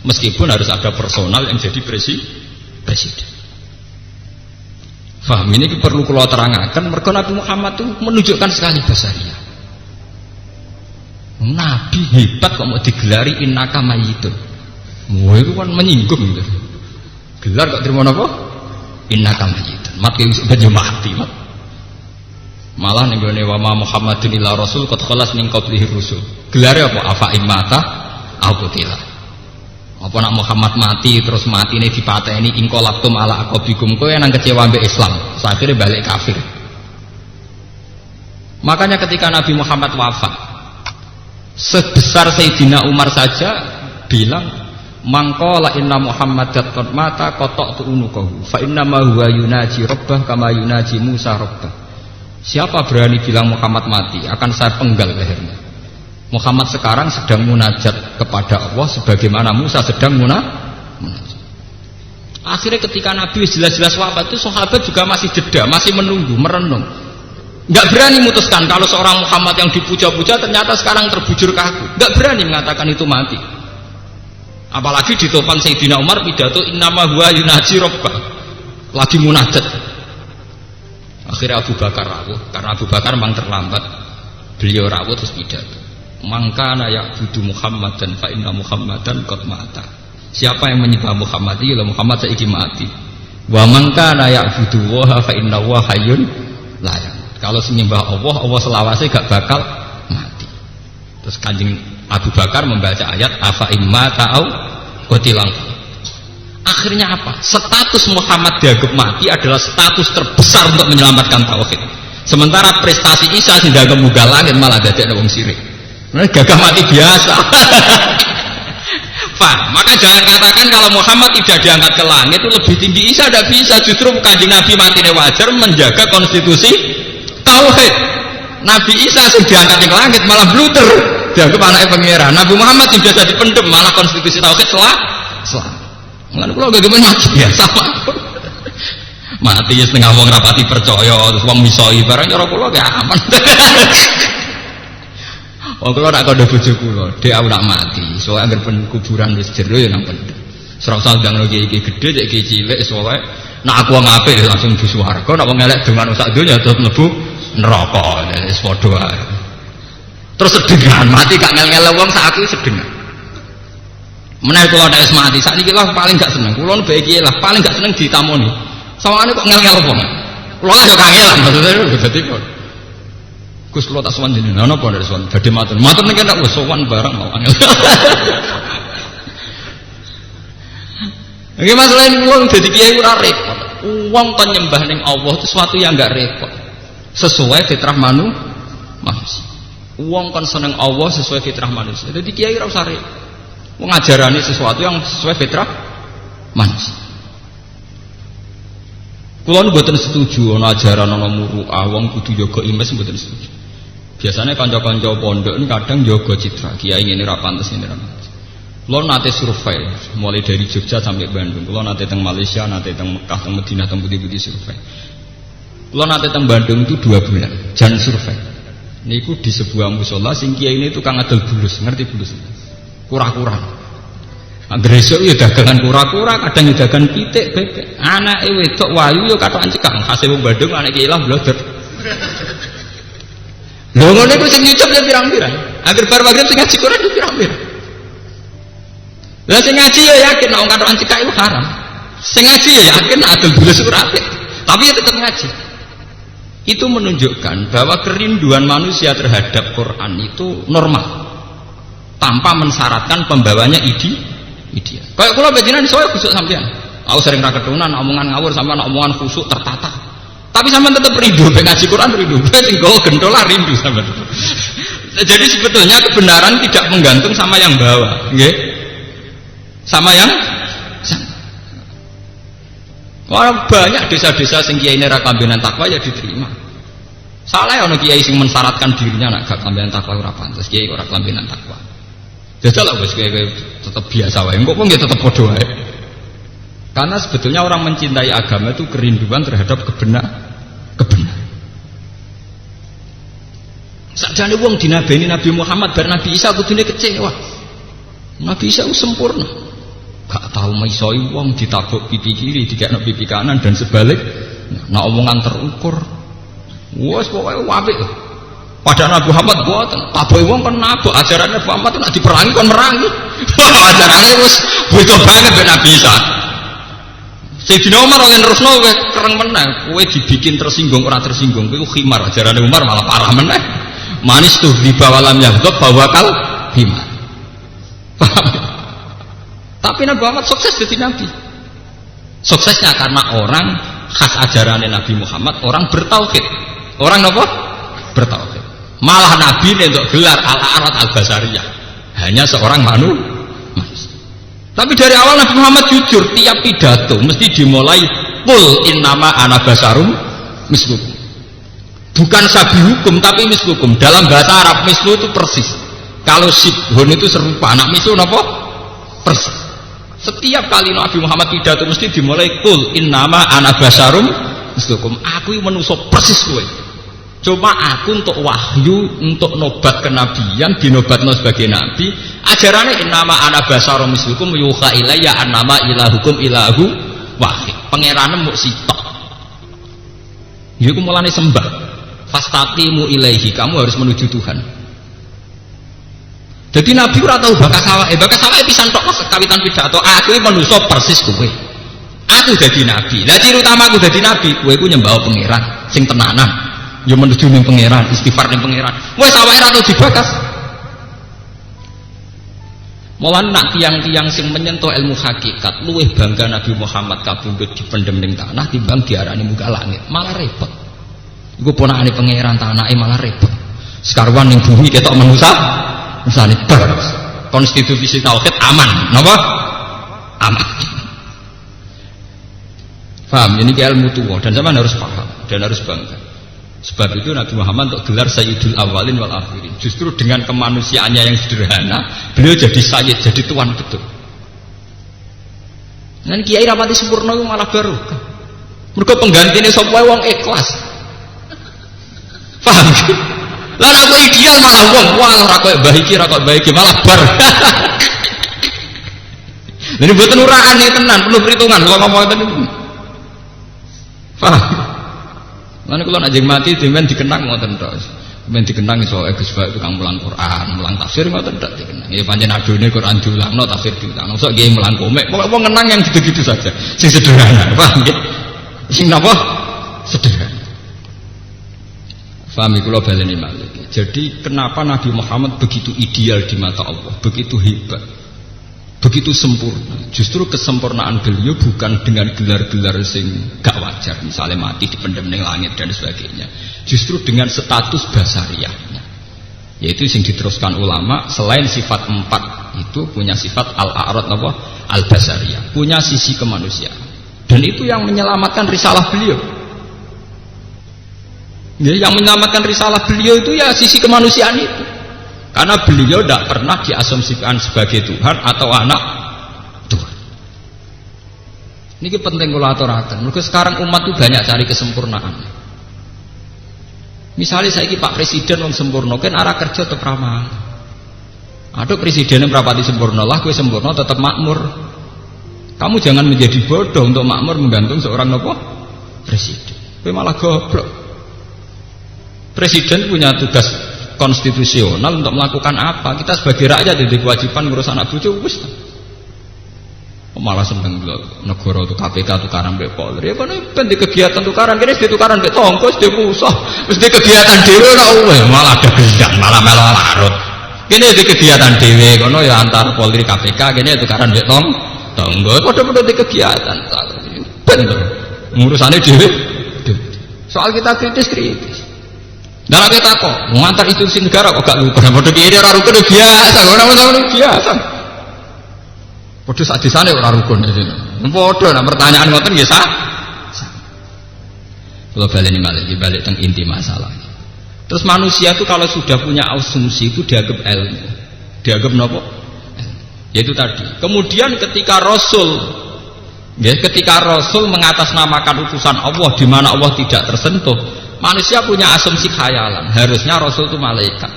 Meskipun harus ada personal yang jadi presiden. Faham ini perlu kalau terangkan. Mergo Nabi Muhammad itu menunjukkan sekali basariyah. Nabi hebat kok mau digelari innaka mayyitun. Wah itu kan menyinggung gitu. Gelar kok terima apa? Innaka mayyitun. Mati baju mati. Malah ning gone wa Muhammadun illa rasul qad khalas min qablihi rusul. Gelare apa? Afa immata au qutila. Apa nak Muhammad mati terus matine dipateni inqalabtum ala aqabikum, kowe nang kecewa mbek Islam, akhirnya balik kafir. Makanya ketika Nabi Muhammad wafat, sebesar Sayyidina Umar saja bilang mangqala inna Muhammadan qad mata qata'tu unuqahu fa inna ma huwa yunaji rabbah kama yunaji Musa rabbah. Siapa berani bilang Muhammad mati, akan saya penggal lehernya. Muhammad sekarang sedang munajat kepada Allah sebagaimana Musa sedang munajat. Akhirnya ketika Nabi jelas-jelas wafat itu sahabat juga masih jeda, masih menunggu, merenung. Nggak berani memutuskan kalau seorang Muhammad yang dipuja-puja ternyata sekarang terbujur kaku. Nggak berani mengatakan itu mati. Apalagi di topan Sayyidina Umar pidato innama huwa yunaji rabbah, lagi munajat. Akhirnya Abu Bakar rawuh, karena Abu Bakar memang terlambat. Beliau rawuh terus pidato. Mangkana ya'budu Muhammadan fa inna Muhammadan qad mata. Siapa yang menyembah Muhammad, ya Muhammad saiki mati. Wa mangkana ya'budu wa fa inna wa hayyun la yamut. Kalau menyembah Allah, Allah selawase gak bakal mati. Terus Kanjeng Abu Bakar membaca ayat afa imma ta'au qutilang. Akhirnya apa? Status Muhammad dianggap mati adalah status terbesar untuk menyelamatkan tauhid. Sementara prestasi Isa sing dianggap munggah langit malah dadekne wong sirik. Nah, gagah mati biasa. Faham? Maka jangan katakan kalau Muhammad tidak diangkat ke langit itu lebih tinggi Isa, tidak bisa. Justru Kanjeng Nabi matinya wajar menjaga konstitusi tauhid. Nabi Isa sing diangkat ke langit malah bluter, dianggap anaknya pangeran. Nabi Muhammad sing biasa dipendem malah konstitusi tauhid selamat. Mulane kula bagaimana mati biasa mawon. Mati ya setengah wong rapati percaya terus wong misoi barang cara kula gak aman. Wong kula nak kandha bojo kula, dhek aku nak mati. Soale anggere kuburan wis jero ya nang pendem. Ora usah ndangno iki gedhe cek iki cilik soale nak aku wong apik langsung di swarga, nak wong elek dengan sak donya terus mlebu neraka. Wis padha wae. Terus sedengan mati gak ngel-ngel wong sak aku sedengan. Menawa kula nek wis mati, sakniki lah paling gak seneng. Kula bae lah paling gak seneng ditamoni. Sawangane kok ngel-ngel apa. Kula lah yo kangelan maksudnya dadi kok. Gus kula tak sowan jenengan napa nek sowan badhe matur. Matur nek nek wis sowan bareng mau angel. Iki masalah ini wong dadi kiai ora repot. Wong kon nyembah ning Allah itu sesuatu yang enggak repot. Sesuai fitrah manusia. Wong kon seneng Allah sesuai fitrah manusia. Dadi kiai ora usah repot. Wong ajarane sesuatu yang sesuai fitrah manusia. Kula mboten setuju ana ajaran ana muru'ah wong kudu jaga imes mboten setuju. Biasanya kanca-kanca pondok ini kadang jaga citra. Kiai ngene ra pantes ngene ra pantes. Kula nate survei mulai dari Jogja sampai Bandung. Kula nate teng Malaysia, nate teng Mekah, teng Madinah, teng putih-putih survei. Kula nate teng Bandung itu 2 bulan, jan survei. Niku di sebuah mushola sing kiai ini tukang adol bulus, ngerti bulus? Kura-kura. Anggere esuk ya dagangan kura-kura, kadang ya dagangan pitik, bebek. Anake wedok wayu ya katokan cekak, khase wong Bandung anak kiai lah blodor. Lho ngono iku sing nyucup ya pirang-pirang. Anggere bar magrib sing ngaji Quran ya pirang-pirang. Lah sing ngaji ya yakin nek wong katokan cekak itu haram. Sing ngaji ya yakin nek adol bulus ora apik. Tapi ya tetap ngaji. Itu menunjukkan bahwa kerinduan manusia terhadap Quran itu normal tanpa mensyaratkan pembawanya ideal. Kayak kula bejinan saya khusuk sampean. Aku sering ra ketunan omongan ngawur sampean omongan khusuk tertata. Tapi sampean tetap rindu ben ngaji Quran rindu. Sing go gendola rindu sampean. Jadi sebetulnya kebenaran tidak menggantung sama yang bawa, nggih. Sama yang orang banyak desa-desa sing kiai ini rakambenan takwa ya diterima. Salah ono kiai sing mensyaratkan dirinya nak gak kambenan takwa ora pantes, kiai ora kambenan takwa. Jajal lah wis kiai tetap biasa wae. Engko kok nggih tetep padha wae. Karena sebetulnya orang mencintai agama itu kerinduan terhadap kebenaran. Sakjane wong dinabeni Nabi Muhammad bar Nabi Isa kudune kecewa. Nabi Isa sempurna. Gak tahu maisoi wong ditabuk pipi kiri, dikekno pipi kanan dan sebalik. Nah omongan terukur. Wes pokoke apik. Padahal Nabi Muhammad boten, tabuke wong kon nabuk ajarannya Nabi Muhammad nek diperangi kon merangi. Ajarane wis beda banget ben Nabi Isa. Sayyidina Umar oleh nerusno kowe kereng meneh, kowe dibikin tersinggung ora tersinggung, kowe khimar ajarane Umar malah parah meneh. Manis tuh di bawah lam yaghdab bawakal himar. Paham? Tapi Nabi Muhammad sukses jadi Nabi. Suksesnya karena orang khas ajaran Nabi Muhammad, orang bertauhid. Orang apa? Bertauhid. Malah Nabi untuk gelar al-arat al-basariyah. Hanya seorang manusia. Tapi dari awal Nabi Muhammad jujur, tiap pidato mesti dimulai qul innama ana basarum mislukum. Bukan sabi hukum tapi mislukum. Dalam bahasa Arab mislu itu persis. Kalau sibhun itu serupa, anak mislu apa? Persis. Setiap kali Nabi Muhammad pidato mesti dimulai qul innama ana basarum mislukum. Aku manusia persis kowe. Cuma aku untuk wahyu, untuk nobat kenabian, dinobatno sebagai nabi. Ajarannya innama ana basarum mislukum yuha ilayya annama ilahukum ilahu wahid. Pangerane muk sitok. Iku mulane sembah. Fastaqimu ilaihi, kamu harus menuju Tuhan. Jadi Nabi ora tau bakas awake, pisan tok kawitan pidato. Aku iki manusa persis kowe. Aku dadi nabi. Lah ciri utama aku dadi nabi, kowe iku nyembah pangeran sing tenanan. Ya menuju ning pangeran, istighfar ning pangeran. Wis awake ora tau dibakas. Mulane nak tiang-tiang sing menyentuh ilmu hakikat luwih bangga Nabi Muhammad kabundut dipendem ning tanah timbang diarani muka langit, malah repot. Iku ponakane pangeran tanake malah repot. Sekarwan ning bumi ketok manusa, misale terus. Konstitusi tauhid aman, napa? Aman. Paham? Ini ilmu tua dan zaman harus paham dan harus bangga. Sebab itu Nabi Muhammad untuk gelar Sayyidul Awalin wal Akhirin. Justru dengan kemanusiaannya yang sederhana, beliau jadi sayyid, jadi tuan betul. Dan kiai rapati sempurna itu malah baru. Mergo penggantine sapa wong ikhlas. Paham? Lah aku ideal malah wong wah ora koyo mbah iki malah bar. Ini mboten uraan iki tenan, perlu perhitungan kok ngomong ngoten niku. Paham? Lan kula nek jeng mati dimen dikenang ngoten tok. Men dikenang iso Gus Bae tukang mulang Quran, mulang tafsir ngoten ndak dikenang. Ya pancen adone Quran diulangno, tafsir diulangno. Sok nggih mulang komik, pokoke ngenang yang gitu-gitu saja. Sing sederhana, paham nggih? Sing napa? Sederhana. Paham kula baleni malih. Jadi kenapa Nabi Muhammad begitu ideal di mata Allah, begitu hebat, begitu sempurna? Justru kesempurnaan beliau bukan dengan gelar-gelar sing gak wajar, misalnya mati dipendem ning langit dan sebagainya. Justru dengan status basariyahnya, yaitu yang diteruskan ulama, selain sifat 4 itu punya sifat al-a'rad apa? Al-basariyah, punya sisi kemanusiaan, dan itu yang menyelamatkan risalah beliau. Ya, yang menyelamatkan risalah beliau itu ya sisi kemanusiaan itu, karena beliau tidak pernah diasumsikan sebagai Tuhan atau anak Tuhan. Ini penting kalau aturakan. Mereka sekarang umat itu banyak cari kesempurnaan. Misalnya saya Pak Presiden yang sempurna, kan arah kerja tetap ramah. Aduh presiden yang berapati sempurna lah, gue sempurna tetap makmur. Kamu jangan menjadi bodoh untuk makmur menggantung seorang apa? Presiden. Gue malah goblok. Presiden punya tugas konstitusional untuk melakukan apa? Kita sebagai rakyat jadi kewajiban ngurus anak bucu, wis. Malah seneng negara itu KPK tukaran mbek Polri. Ya kan di kegiatan tukaran kene di tukaran mbek tongkos di pusat. Wis di kegiatan dhewe ora oleh, malah ada gendang, malah melo larut. Kene di kegiatan dhewe kono ya antar Polri KPK kene tukaran mbek tonggo. Padha-padha di kegiatan. Bener. Ngurusane dhewe. Soal kita kritis. Dalam kita kok mengantar institusi negara kok gak lupa. Padha piye ora rukun biasa, ora biasa. Padha sadisane ora rukun iki. Padha nek pertanyaan ngoten nggih sah. Kalau baleni malih balik teng inti masalah. Terus manusia itu kalau sudah punya asumsi itu dianggap ilmu. Dianggap napa? Yaitu tadi. Kemudian ketika Rasul mengatasnamakan utusan Allah di mana Allah tidak tersentuh, manusia punya asumsi khayalan. Harusnya Rasul itu malaikat.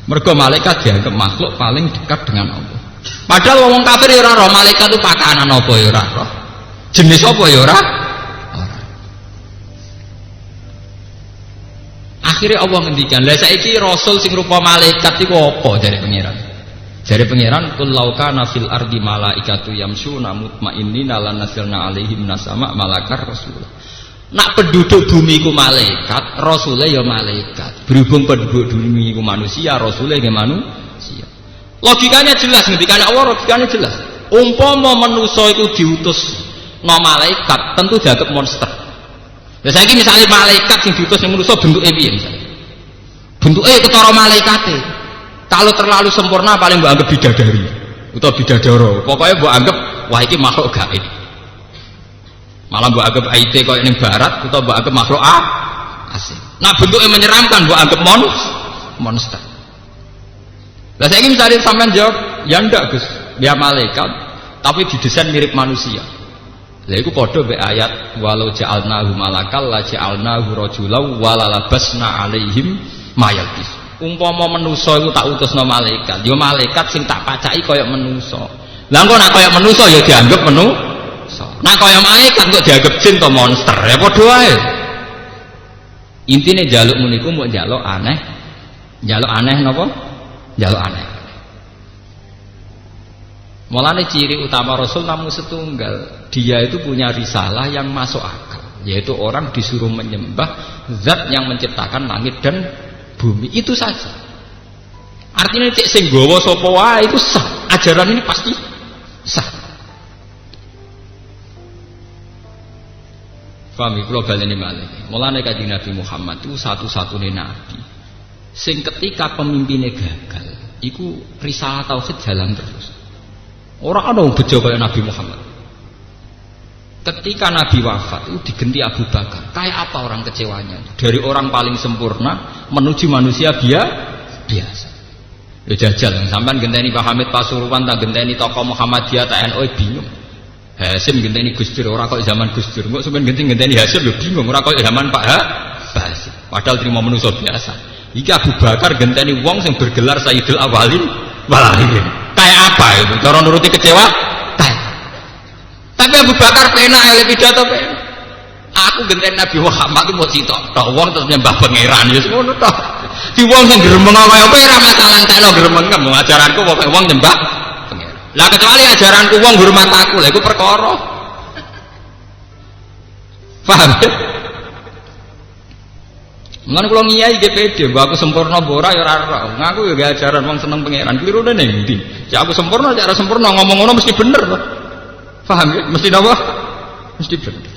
Mergo malaikat dianggap makhluk paling dekat dengan Allah. Padahal wong kafir ya ora roh malaikat itu pakanan apa ya ora roh. Jenis apa ya ora? Akhirnya Allah ngendikan, "Lah saiki rasul sing rupa malaikat iku apa?" Jare pangeran. Jare pangeran, "Qul law kana fil ardi malaikatu yamshuna mutmainnina lanazzalna 'alaihim nasama malakar rasul." Nak penduduk bumi ku malaikat, rasule ya malaikat. Berhubung penduduk bumi ku manusia, rasule ya manusia. Logikanya jelas, ngendikane Allah logikanya jelas. Umpama manusa iku diutus no malaikat, tentu dianggap monster. Lah saiki misalnya malaikat sing diutus ning manusa bentuke piye misalnya? Bentuke ketara malaikate. Kalau terlalu sempurna paling mbok anggap bidadari utawa bidadara. Pokoknya mbok anggap wah iki makhluk gaib. Malah mbok anggap IT koyo ning barat utawa mbok anggap makhluk asing. Nah bentuke menyeramkan mbok anggap monster. Lah saiki misalnya sampean jawab, ya ndak Gus, dia malaikat tapi didesain mirip manusia. Lah iku padha mbek ayat walau ja'alnahu malakal la ja'alnahu rajulan walalabasna 'alaihim mayalbis. Umpama manusa iku tak utusno malaikat, ya malaikat sing tak pacaki kaya manusa. Lah engko nek kaya manusa ya dianggap manusa. Nek kaya malaikat kok dianggap jin to monster. Ya padha wae. Intine njaluk meniku mbok njaluk aneh. Njaluk aneh napa? Njaluk aneh. Mulane ciri utama Rasul namun setunggal, dia itu punya risalah yang masuk akal, yaitu orang disuruh menyembah zat yang menciptakan langit dan bumi, itu saja. Artinya cek sing gawa sapa wae itu sah, ajaran ini pasti sah. Paham kula baleni malih. Mulane Kanjeng Nabi Muhammad itu satu-satunya nabi sing ketika pemimpinnya gagal, iku risalah tauhid jalan terus. Orang ada bejo kayak Nabi Muhammad. Ketika Nabi wafat itu digenti Abu Bakar. Kayak apa orang kecewanya? Dari orang paling sempurna menuju manusia biasa. Ya jajal, sampean genteni Pak Hamid Pasuruan, tak genteni tokoh Muhammadiyah, tak NU bingung. Hasim genteni Gus Dur, orang kok zaman Gus Dur. Kok sampean genteni Hasim ya bingung, orang kok zaman Pak Hasim. Padahal terima manusia biasa. Iki Abu Bakar genteni wong yang bergelar Sayyidul Awalin wal Akhirin. Kayak apa itu? Cara nuruti kecewa? Kayak. Tapi Abu Bakar penak, pidato penak. Aku genteni Nabi Muhammad itu mau sitok tok wong terus nyembah pangeran ya ngono tok. Di wong sing gremeng kaya kowe ora masalah entekno gremeng kamu ajaranku pokoke wong nyembah pangeran. Lah kecuali ajaranku wong hormat aku lha iku perkara. Paham? Mulane kula ngiyai nggih pede, mbok aku sempurna mbok ora ya ora ora. Ngaku ya gak ajaran wong seneng pangeran. Klirune ning ndi? Cek aku sempurna, cek ora sempurna ngomong ngono mesti bener to. Paham ya? Mesti napa? Mesti bener.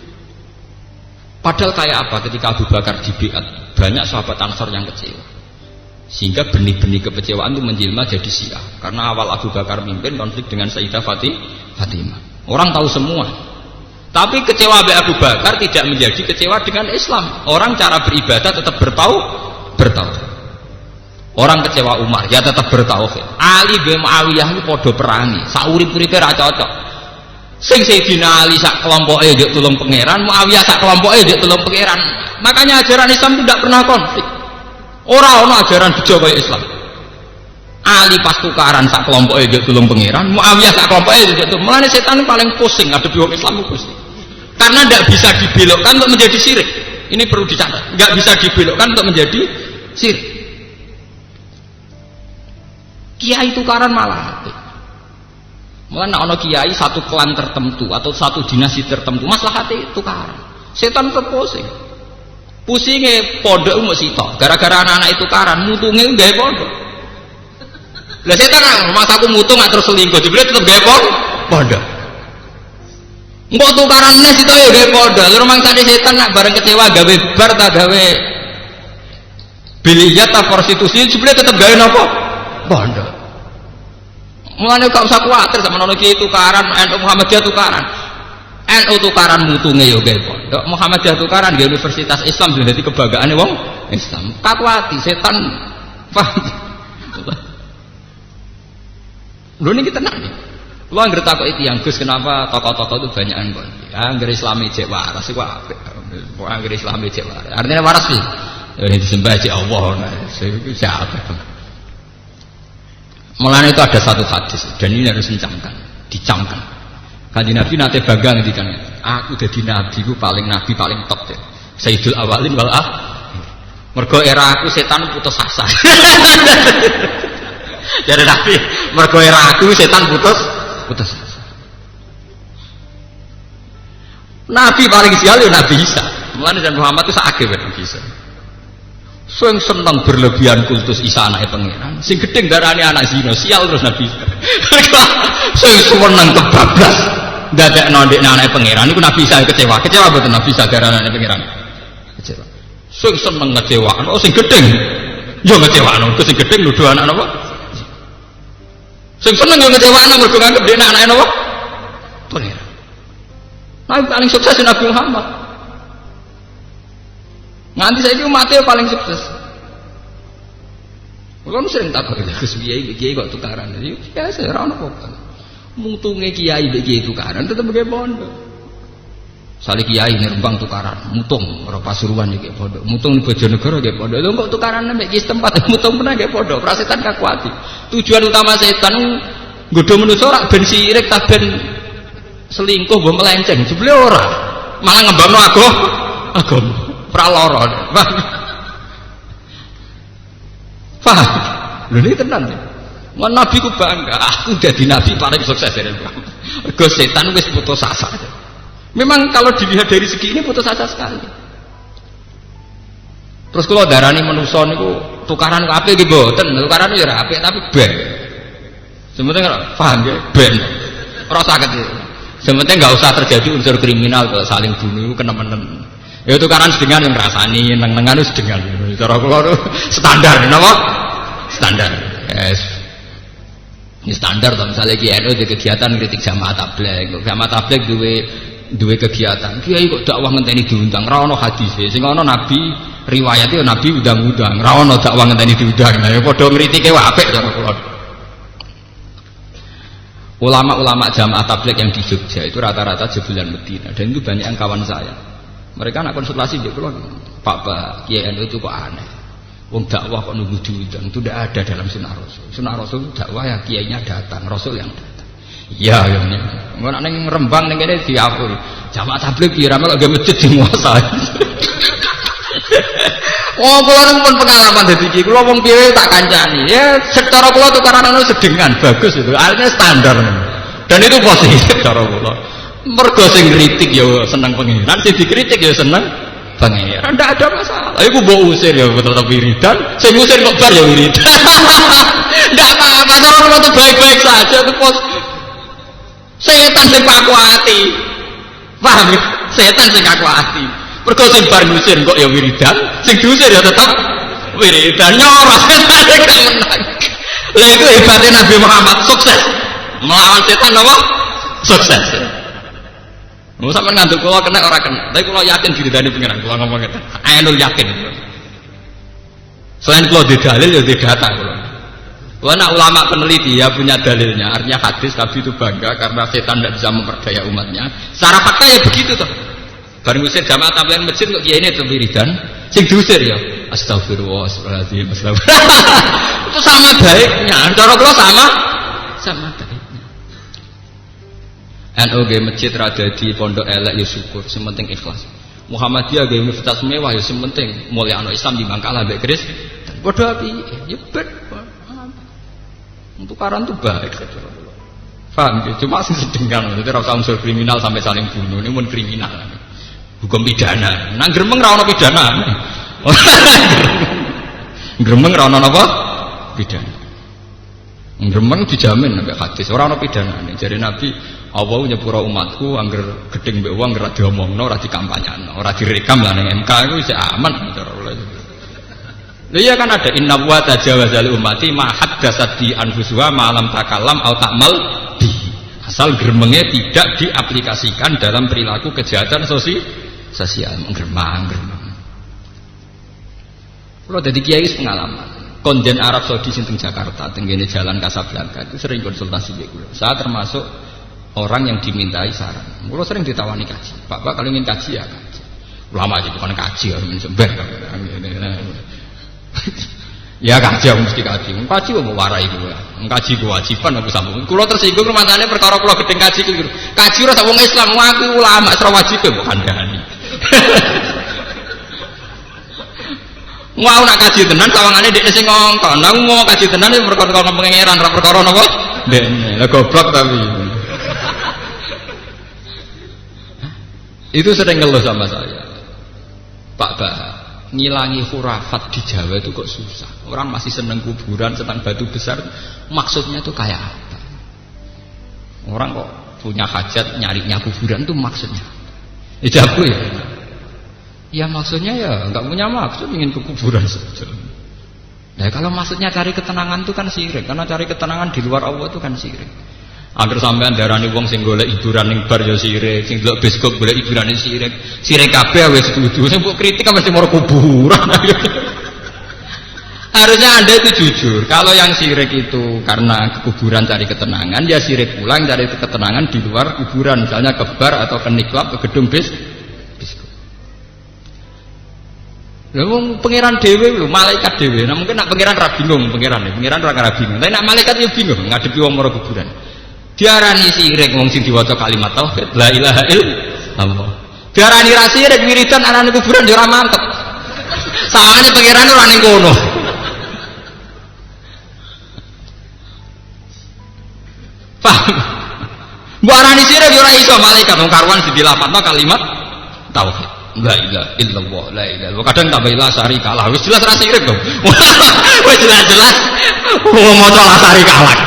Padahal kayak apa ketika Abu Bakar dibiat, banyak sahabat Ansor yang kecewa. Sehingga benih-benih kekecewaan itu menjelma jadi Syiah. Karena awal Abu Bakar mimpin konflik dengan Sayyidah Fatimah. Orang tahu semua. Tapi kecewa Abu Bakar tidak menjadi kecewa dengan Islam. Orang cara beribadah tetap bertauhid. Orang kecewa Umar ya tetap bertauhid. Ali bin Muawiyah itu podo perangi. Saurip-uripe ra cocok. Sing Sayyidina Ali sak kelompoke njuk tulung pangeran, Muawiyah sak kelompoke njuk tulung pangeran. Makanya ajaran Islam tidak pernah konflik. Ora ana ajaran bejo kaya Islam. Ali pas tukaran sak kelompoke njuk tulung pangeran, Muawiyah sak kelompoke njuk tulung. Mulane setan paling pusing ngadepi wong Islam pusing. Karena tidak bisa dibelokkan untuk menjadi syirik. Ini perlu dicatat. Enggak bisa dibelokkan untuk menjadi syirik. Kiai tukaran malah apik. Mulane ana kiai satu klan tertentu atau satu dinasti tertentu maslahate tukaran. Setan terpusing. Pusinge pondok mung sitok. Gara-gara anak-anak tukaran mutunge gawe pondok. Lah setan masaku mutung terus selingkuh, jebule tetep gawe pondok. Engko tukaran nes itu ya gawe pondok. Lha rumangsa setan nak bareng kecewa gawe bar ta gawe biliyat ta prostitusi jebule tetep gawe napa? Pondok. Mulane gak usah kuwatir sama ono kiai tukaran, NU Muhammadiyah tukaran. NU tukaran mutunge ya gawe pondok, Muhammadiyah tukaran nggih Universitas Islam dadi kebanggaane wong Islam. Kakuati setan. Paham? Lho niki tenan iki. Kulo anggere takoki tiyang Gus kenapa tokoh-tokoh itu banyakan kok. Anggere Islami cek waras iku apik. Kok anggere Islami cek waras. Artinya waras piye? Ya disembah cek Allah. Iku siapa? Mulanya itu ada satu hadis dan ini harus dicamkan. Kanjeng Nabi nate bangga ngendikan, aku jadi nabi ku paling top deh. Sayyidul awalin wal akhir. Mergo era aku setan putus asa. Jadi Nabi, mergo era aku setan putus asa. Nabi paling sial ya Nabi Isa. Mulane dan Muhammad itu sakake Nabi Isa. Sing seneng berlebihan kultus Isa anake pangeran, sing gedeng darane anak zina, sial terus Nabi. Sing seneng kebablas ndadekno ndekne anake pangeran niku Nabi Isa kecewa. Kecewa mboten Nabi Isa darane anake pangeran? Kecewa. Sing seneng ngecewakno, sing gedeng yo ngecewakno, sing gedeng nuduh anak napa? Sing seneng yo ngecewakno mergo nganggep ndekne anake napa? Pangeran. Nabi paling sukses Nabi Muhammad. Nganti saiki umatnya paling sukses. Kalau sering takut Gus kiai kok tukaran, ya saya ora ono apa-apa. Mutunge kiai kiai tukaran tetep gawe pondok. Sale kiai Rembang tukaran, mutung ora Pasuruan iki pondok. Mutung Bojonegoro nggih pondok. Lho kok tukaran nek iki tempat mutung pernah nggih pondok. Prasetan kakuati. Tujuan utama setan nggodho manusa ora ben sirik ta ben selingkuh mbok melenceng. Jebule ora. Malah ngembangno agama. Praloro. Paham? Lho ini tenan ya. Mau Nabi ku bangga, aku jadi Nabi paling sukses dari Mergo setan wis putus asa. Memang kalau dilihat dari segi ini putus asa sekali. Terus kalau darani manusa niku tukaran apik iki mboten, tukaran ya ora apik tapi ben. Sementing paham ya, ben. Ora saged. Sementing enggak usah terjadi unsur kriminal kalau saling bunuh kenemen-nemen. Ya tukaran sedengan yang rasani, neng-nengan itu sedengan. Cara kula standar, napa? Standar. Yes. Ini standar to misalnya KNU di kegiatan kritik jamaah tabligh. Jamaah tabligh duwe kegiatan. Kiai kok dakwah ngenteni diundang, ra ono hadis. Sing ono Nabi riwayate Nabi undang-undang, ra ono dakwah ngenteni diundang. Nah ya padha ngritike wae apik cara kula. Ulama-ulama jamaah tabligh yang di Jogja itu rata-rata jebulan Medina dan itu banyak yang kawan saya. Mereka nak konsultasi dia bilang, Pak Kiai NU itu kok aneh. Wong dakwah kok nunggu diundang, itu tidak ada dalam sunnah Rasul. Sunnah Rasul dakwah ya kiainya datang, Rasul yang datang. Iya, yang ini. Nggak neng Rembang neng ini diakui. Jamaah tabligh kira melok ge masjid dimuasai. Oh, kula pun pengalaman dadi iki. Kula wong piye tak kancani. Ya, secara kula tukaran ana sedengan bagus itu. Artinya standar. Dan itu positif cara kula. Mergo sing kritik ya seneng pengiran, sing dikritik ya seneng pengiran. Ndak ada masalah. Iku mbok usir ya tetep wiridan, sing usir kok bar ya wiridan. Ndak apa-apa, cara kula tuh baik-baik saja itu setan sing pakuati. Paham ya? Setan sing pakuati. Mergo sing bar ngusir kok ya wiridan, sing diusir ya tetep wiridan nyoros setan gak menang. Lah itu hebatnya Nabi Muhammad sukses melawan setan apa? Sukses. Mau sampean ngantuk kula kena ora kena. Tapi kula yakin diridani pengiran kula ngomong ngeten. Ainul yakin. Selain kula di dalil ya di data kula. Kula nak ulama peneliti ya punya dalilnya. Artinya hadis Nabi itu bangga karena setan tidak bisa memperdaya umatnya. Secara fakta ya begitu toh. Bareng usir jamaah tabligh masjid kok kiai ini wiridan, sing diusir ya astagfirullah astagfirullahaladzim. Itu sama baiknya. Cara kula sama baiknya. NU ge masjid rada di pondok elek ya syukur, sementing ikhlas. Muhammadiyah ge universitas mewah ya sementing mulyakno Islam di Bangkalan mbek Kristen. Padha piye? Ya bet. Untuk karan tuh baik cara kula. Paham ya? Cuma sing sedengan, jadi ora usah unsur kriminal sampai saling bunuh. Ini mun kriminal. Hukum pidana. Nang gremeng ra ono pidana. Gremeng ra ono napa? Pidana. Gremeng dijamin nek hadis ora ono pidanane. Jare Nabi, Allah nyepuro umatku angger gedeng mbek wong ora diomongno, ora dikampanyano, ora direkam lah ning MK iku wis aman cara kula. Lha iya kan ada inna wa tajawaza li ummati ma haddatsat di anfusuha ma lam takallam au ta'mal bi. Asal gremenge tidak diaplikasikan dalam perilaku kejahatan sosial menggermang. Kalau dari kiai pengalaman, konjen Arab Saudi sinten Jakarta, tenggene Jalan Kasablanka itu sering konsultasi dengan kulo. Saya termasuk orang yang dimintai saran. Kulo sering ditawani kaji. Pak kalau ingin kaji ya kaji. Ulama aja bukan kaji harus mensember. Ya kaji aku mesti kaji. Kaji mau warai kulo. Kaji kewajiban aku sambung. Kulo tersinggung rumatane perkara kulo gedeng kaji kulo. Kaji ora sak wong Islam, aku ulama ora wajib kok kandhani. Mau nak kaji tenan sawangane dekne sing ngongkon. Aku mau kaji tenan iki perkara pangeran ora perkara napa? Dekne. Lah goblok tapi. Itu sering ngeluh sama saya. Pak ngilangi khurafat di Jawa itu kok susah. Orang masih seneng kuburan, senang batu besar. Maksudnya itu kayak apa? Orang kok punya hajat nyarinya kuburan itu maksudnya. Ijabku ya. Ya maksudnya ya nggak punya maksud ingin ke kuburan saja. Nah kalau maksudnya cari ketenangan itu kan syirik. Karena cari ketenangan di luar Allah itu kan syirik. Agar sampean darani wong sing golek hiburan ning bar ya sirik, sing delok bioskop golek hiburan ning sirik. Sirik kabeh wis setuju. Sing mbok kritik kan mesti mau kuburan. Harusnya Anda itu jujur. Kalau yang sirik itu karena kuburan cari ketenangan, ya sirik pulang cari ketenangan di luar kuburan, misalnya ke bar atau ke niklab, ke gedung bioskop. Lha wong pangeran dhewe lho, malaikat dhewe. Nah mungkin nak pangeran ra bingung, pangeran ra bingung. Tapi nak malaikat ya bingung ngadepi wong mara kuburan. Diarani sirik wong sing diwaca kalimat tauhid la ilaha illallah. Diarani ra sirik wiridan arane kuburan ya ora mantep. Sawane pangeran ora ning kono. Paham? Mbok arani sirik ya ora iso malaikat wong karuan dilapatno kalimat tauhid. La ilaha illallah, la ilaha. Kadang tambah la syarika lah. Wis jelas ra sirik dong. Wis jelas-jelas wong maca la syarika lah.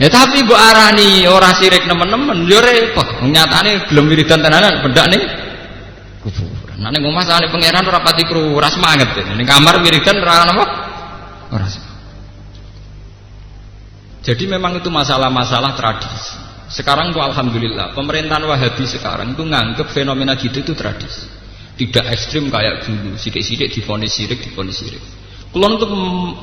Ya tapi mbok arani ora sirik nemen-nemen yo repot. Nyatane gelem wiridan tenanan pendak ning kuburan. Nek ning omah sane pangeran ora pati kru, ora semangat. Ning kamar wiridan ora napa? Ora. Jadi memang itu masalah-masalah tradisi. Sekarang tuh alhamdulillah pemerintahan Wahabi sekarang itu nganggep fenomena gitu itu tradisi. Tidak ekstrim kayak dulu, sidik-sidik divonis sirik, divonis sirik. Kulon untuk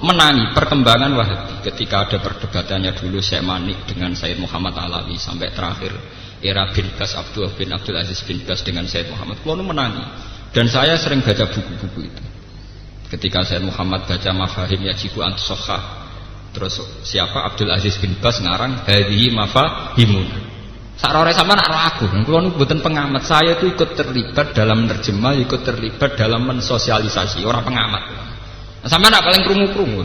menangi perkembangan Wahabi ketika ada perdebatannya dulu Syekh Manik dengan Sayyid Muhammad Alawi sampai terakhir era bin Bas Abdul Aziz bin Bas dengan Sayyid Muhammad. Kulon menangi dan saya sering baca buku-buku itu. Ketika Sayyid Muhammad baca Mafahim Yajibu Antusokhah, terus siapa Abdul Aziz bin Bas ngarang Hadihi Mafahimun. Sarore sampean ora aku. Kula niku mboten pengamat. Saya itu ikut terlibat dalam menerjemah, ikut terlibat dalam mensosialisasi, ora pengamat. Nah, sampean nak paling krungu-krungu.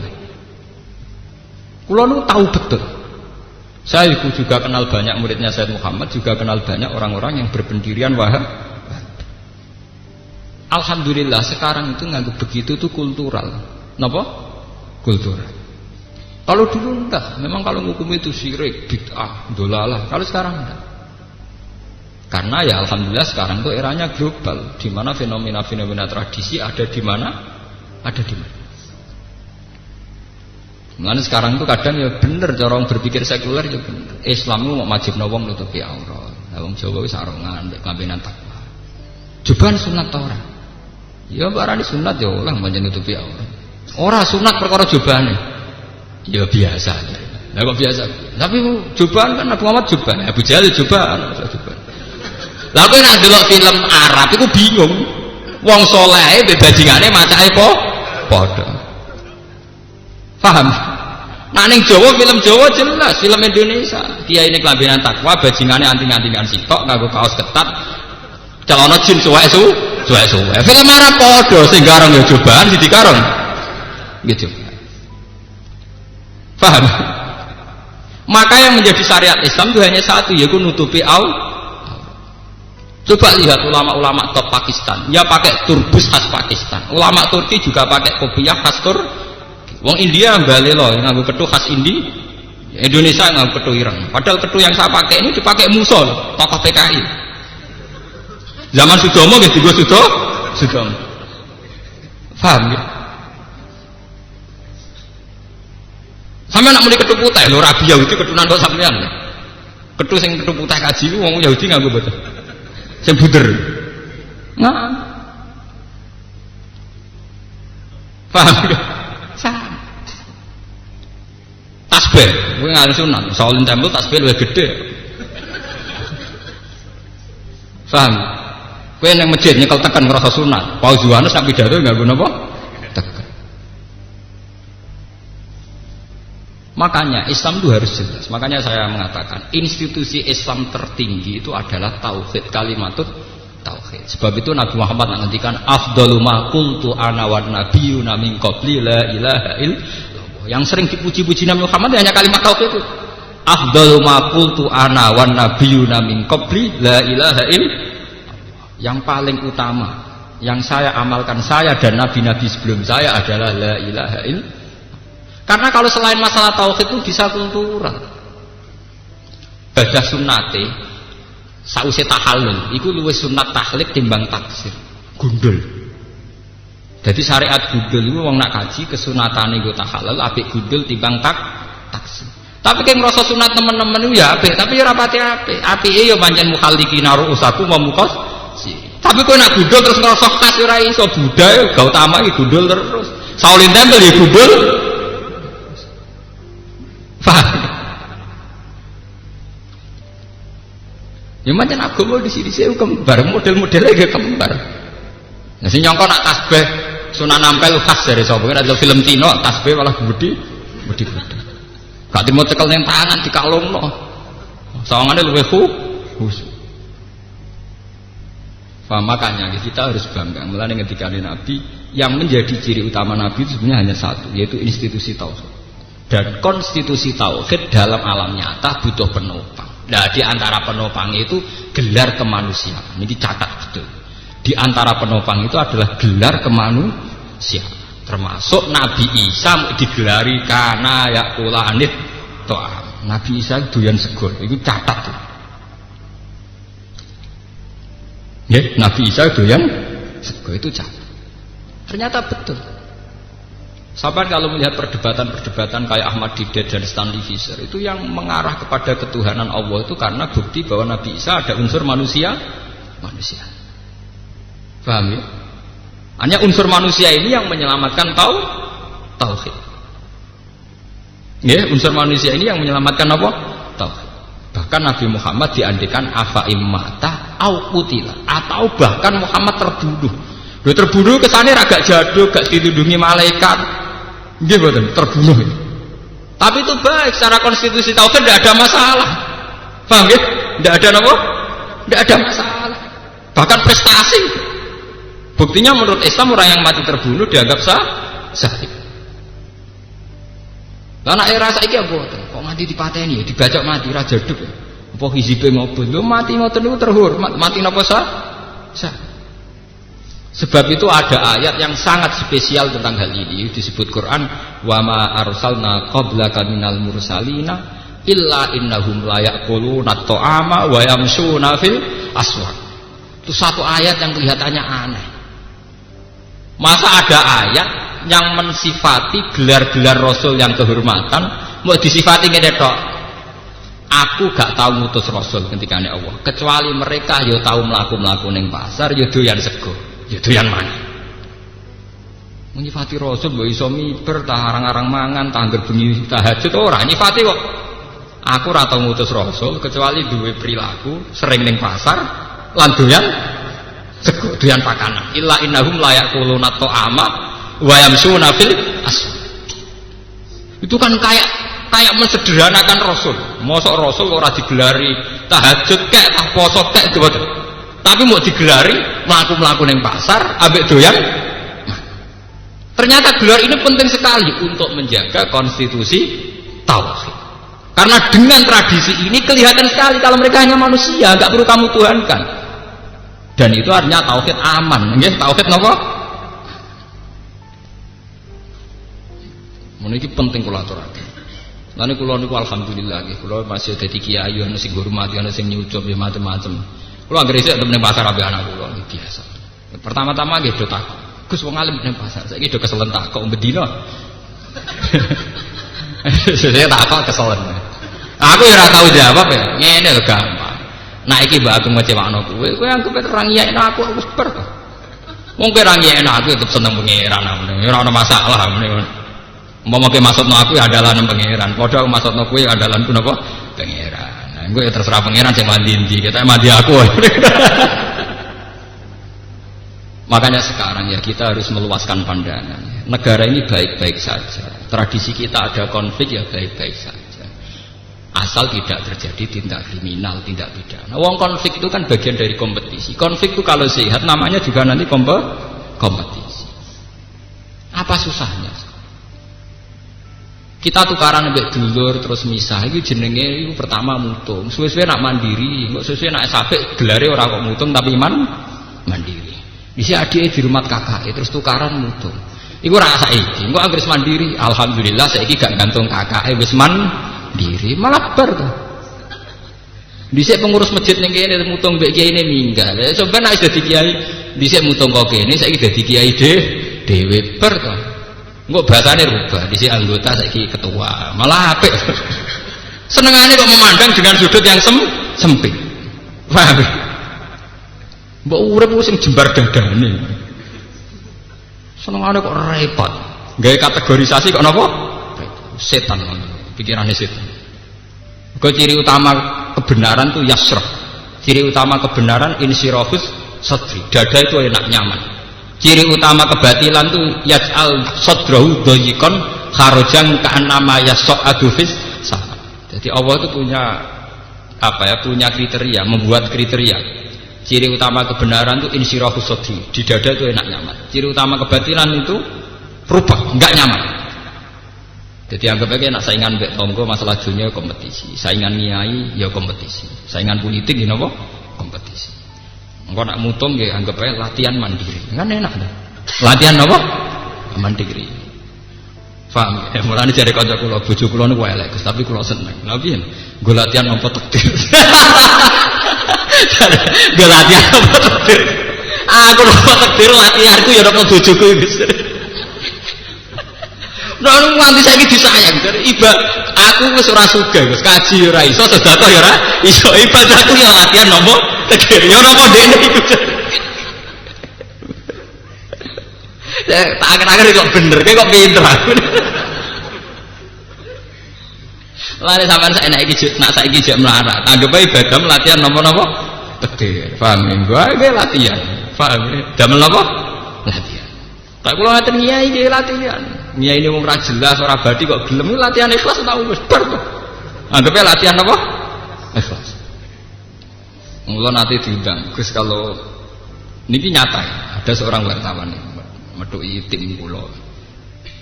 Kula niku tahu betul. Saya juga kenal banyak muridnya Sayyid Muhammad, juga kenal banyak orang-orang yang berpendirian Wahhab. Alhamdulillah sekarang itu nganggep begitu itu kultural. Napa? Kultural. Kalau dulu enggak, memang kalau hukum itu syirik, bid'ah, dolalah. Kalau sekarang enggak. Karena ya alhamdulillah sekarang itu eranya global, di mana fenomena-fenomena tradisi ada di mana, ada di mana. Mulane sekarang itu kadang ya bener cara orang berpikir sekuler ya bener. Islam itu mau wajibno wong nutupi aurat. Lah wong Jawa wis sarongan mek klambenan takwa. Jubaan sunat ta ora? Ya barani sunat ya oleh pancen nutupi aurat. Ora sunat perkara jubane. Ya biasa aja. Lah kok biasa? Tapi cobaan kan Nabi Muhammad cobaan, Abu Jahal cobaan. Lah kowe nek delok film Arab iku bingung. Wong saleh mbek bajingane macake padha. Paham? Nah ning Jawa film Jawa jelas, film Indonesia. Kiai ini kelambenan takwa, bajingane anting-antingan sitok nganggo kaos ketat. Celana jin suwek-suwek. Film Arab padha sing garong ya cobaan sing dikarong. Gitu. Paham? Maka yang menjadi syariat Islam itu hanya satu, yaitu nutupi aurat. Coba lihat ulama-ulama top Pakistan, ya pakai turbus khas Pakistan. Ulama Turki juga pakai kopiah khas Turki. Wong India balelo nganggo ketu khas Indi, Indonesia nganggo ketu ireng. Padahal ketu yang saya pakai ini dipakai Musol, tokoh PKI. Zaman Sudomo nggih dienggo Sudomo. Paham ya? Sampai nak mulai ketu putih lho Rabi Yahudi ketunan kok sampean. Ketu sing ketu putih kaji ku wong Yahudi nganggo boten. Sing buder. Nah. Paham ya? Sama. Tasbih, kowe ngarep sunan, Shaolin Temple tasbih luwih gedhe. Paham? Kowe ning masjid nyekel tekan ngrasa sunat. Paus Yohanes sak pidato nganggo napa? Tekan. Makanya Islam itu harus jelas. Makanya saya mengatakan institusi Islam tertinggi itu adalah tauhid, kalimatut tauhid. Sebab itu Nabi Muhammad menghentikan afdalu ma qultu ana wan nabiyyuna min qabli la ilaha illallah. Yang sering dipuji-puji Nabi Muhammad hanya kalimat tauhid itu. Afdalu ma qultu ana wan nabiyyuna min qabli la ilaha illallah. Yang paling utama yang saya amalkan saya dan nabi-nabi sebelum saya adalah la ilaha illallah. Karena kalau selain masalah tauhid itu bisa kultural. Badah sunnate sause tahallul iku luwih sunat tahlil timbang taksir. Gundul. Jadi syariat gundul iku wong nak kaji kesunatane nggo tahallul apik gundul timbang taksir. Tapi keng ngrasa sunat temen-temen iku ya apik, tapi ora pati apik. Apike ya pancen mukhallikina ru'usaku memukas. Tapi kowe nak gundul terus ngrasa khas ora iso budaya ga utama iki gundul terus. Shaolin Temple ya gundul. Paham? Ya macam agama di sini saya kembar, model-modelnya gak kembar. Nah, si nyongko nak tasbih Sunan Ampel khas dari sapa kan ada film Tino tasbih malah gede. Gak mau cekel yang tangan dikalungno. Sawangane luwih khusyuk. Makanya kita harus bangga. Mulane ketika Nabi yang menjadi ciri utama Nabi itu sebenarnya hanya satu, yaitu institusi tauhid. Dan konstitusi tauhid dalam alam nyata butuh penopang. Nah, di antara penopang itu gelar kemanusiaan. Ini dicatat betul. Di antara penopang itu adalah gelar kemanusiaan. Termasuk Nabi Isa digelari kana yaqulanit ta'am. Nabi Isa doyan sego. Itu catat. Ya, Nabi Isa doyan sego itu catat. Ternyata betul. Sahabat kalau melihat perdebatan-perdebatan kayak Ahmad Didat dan Stanley Fisher itu yang mengarah kepada ketuhanan Allah itu karena bukti bahwa Nabi Isa ada unsur manusia. Paham ya? Hanya unsur manusia ini yang menyelamatkan tauhid. Ya, unsur manusia ini yang menyelamatkan apa? Tauhid. Bahkan Nabi Muhammad diandikan afa immata au qutila, atau bahkan Muhammad terbunuh. Dia terbunuh kesannya agak jadul, gak dilindungi malaikat. Nggih mboten terbunuh. Tapi itu baik secara konstitusi tauhid tidak ada masalah. Paham nggih? tidak ada apa? Tidak ada masalah. Bahkan prestasi. Buktinya menurut Islam orang yang mati terbunuh dianggap syahid. Lah era saiki apa kok mati dipateni ya dibacok mati ra jeduk ya. Apa hizibe ngopo? Lho mati ngoten niku terhormat, mati napa sah? Sebab itu ada ayat yang sangat spesial tentang hal ini disebut Quran wa ma arsalna qablaka minal mursalina illa innahum la yaquluna ta'ama wa yamshuna fil aswaq. Itu satu ayat yang kelihatannya aneh. Masa ada ayat yang mensifati gelar-gelar Rasul yang kehormatan mau disifati ngene tok. Aku gak tahu ngutus Rasul ketika Allah kecuali mereka yo tahu mlaku-mlaku ning pasar yo doyan sego ya doyan mangan. Nyifati Rasul mbok iso miber ta arang-arang mangan ta angger bengi tahajud ora nyifati kok. Aku ora tau ngutus Rasul kecuali duwe perilaku sering ning pasar lan doyan sego doyan pakanan. Illa innahum la yaquluna ta'ama wa yamsuna fil aswaq. Itu kan kayak mensederhanakan Rasul. Mosok Rasul ora digelari tahajud kek tah poso kek tapi mau digelari mlaku-mlaku ning pasar ambek doyan. Ternyata gelar ini penting sekali untuk menjaga konstitusi tauhid. Karena dengan tradisi ini kelihatan sekali kalau mereka hanya manusia, enggak perlu kamu tuhankan. Dan itu artinya tauhid aman, nggih, tauhid napa? Meniki penting kula aturaken. Lan kula niku alhamdulillah nggih, kula masih dadi kiai ana sing hormati, ana sing nyucup ya macam-macam. Kula anggere isih temen pasar ambek anak kula biasa. Pertama-tama nggih do takok. Gus wong alim ning pasar, saiki do keselen takok mbedina. Saya takok keselen. Aku ya ora tau jawab ya. Ngene lho gampang. Nah iki mbak aku ngecewakno kowe anggap terang iyekno aku wis ber. Wong kowe ra ngiyekno aku tetep seneng pangeran amene. Ora ana masalah amene. Umpama kowe maksudno aku ya andalan pangeran. Padha aku maksudno kowe andalanku napa? Pangeran. Nah kowe ya terserah pangeran sing mandi ndi, kita mandi aku. Makanya sekarang ya kita harus meluaskan pandangan. Negara ini baik-baik saja. Tradisi kita ada konflik ya baik-baik saja. Asal tidak terjadi tindak kriminal, tindak pidana. Wong konflik itu kan bagian dari kompetisi. Konflik itu kalau sehat namanya juga nanti kompetisi. Apa susahnya? Kita tukaran ambek dulur terus misah itu jenenge itu pertama mutung. Suwe-suwe nak mandiri, kok suwe-suwe nak sapek gelare ora kok mutung tapi mandiri. Disi adike di rumah kakak terus tukaran mutung. Iku ora saiki. Engko anggere mandiri, alhamdulillah saiki gak gantung kakake wis mandiri, malah bar to. Dhisik pengurus masjid ning kene mutung mbek kiai ne minggal. Coba nek dadi kiai dhisik mutung kok kene saiki dadi kiai dhewe bar to. Engko bahasane rubah, dhisik anggota saiki ketua. Malah apik. Senengane kok memandang dengan sudut yang sempit. Paham? Mbok urip sing jembar dadane. Senengane kok repot. Gawe kategorisasi kok napa? Setan. Pikirannya setan. Kau ciri utama kebenaran itu yasrah. Ciri utama kebenaran insirafus sadri. Dada itu enak nyaman. Ciri utama kebatilan itu yaj'al sadrahu dhayiqan kharajan ka'annama yas'adu fis sama. Jadi Allah itu punya punya kriteria, membuat kriteria. Ciri utama kebenaran itu insirafus sadri. Di dada itu enak nyaman. Ciri utama kebatilan itu rubah, enggak nyaman. Jadi anggap aja nak saingan mbek tonggo masalah dunia kompetisi, saingan nyai ya kompetisi, saingan politik ya napa kompetisi. Engko nak mutung ya anggap aja latihan mandiri. Kan enak dah. Latihan napa? Mandiri. Paham ya? Mulane jare kanca kula, bojo kula niku elek, tapi kula seneng. Lha piye? Nggo latihan napa takdir. Nggo latihan napa takdir. Aku napa takdir latihanku ya napa bojoku wis. Nah, nganti saiki disayang dari aku wis ora sugih, Gus. Kaji ora iso, sedekah ya ora iso. Ibadahku ya latihan nopo tegir. Ya napa dene iku. Tak akhir-akhir kok bener, kok pinter aku. Lare sampean saiki jek melarat. Anggap ae ibadah latihan napa-napa tegir. Paham ya? Gue latihan. Paham ya? Damel napa? Latihan. Tak kula ngaten nyai iki latihan. Nyai ini wong ra jelas ora badi kok gelem latihan ikhlas tau wis bar to. Anggepe latihan apa? Ikhlas. Mula nanti diundang. Gus kalau niki nyata ya, ada seorang wartawan nih, metuki tim kula.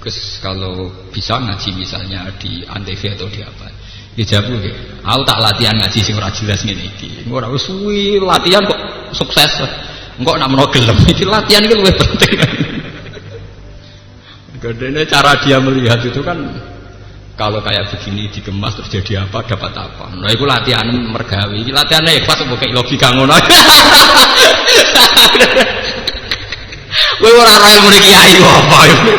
Gus kalau bisa ngaji misalnya di Antv atau di apa. Dijawab nggih. Aku tak latihan ngaji sing ora jelas ngene iki. Ora wis suwi latihan kok sukses. Engko nak menawa gelem iki latihan iki luwih penting. Gedene cara dia melihat itu kan kalau kayak begini dikemas terus jadi apa dapat apa. Nah itu latihan mergawi. Iki latihan pas mbok kei logika ngono. Kowe ora ora ilmu kiai apa iki.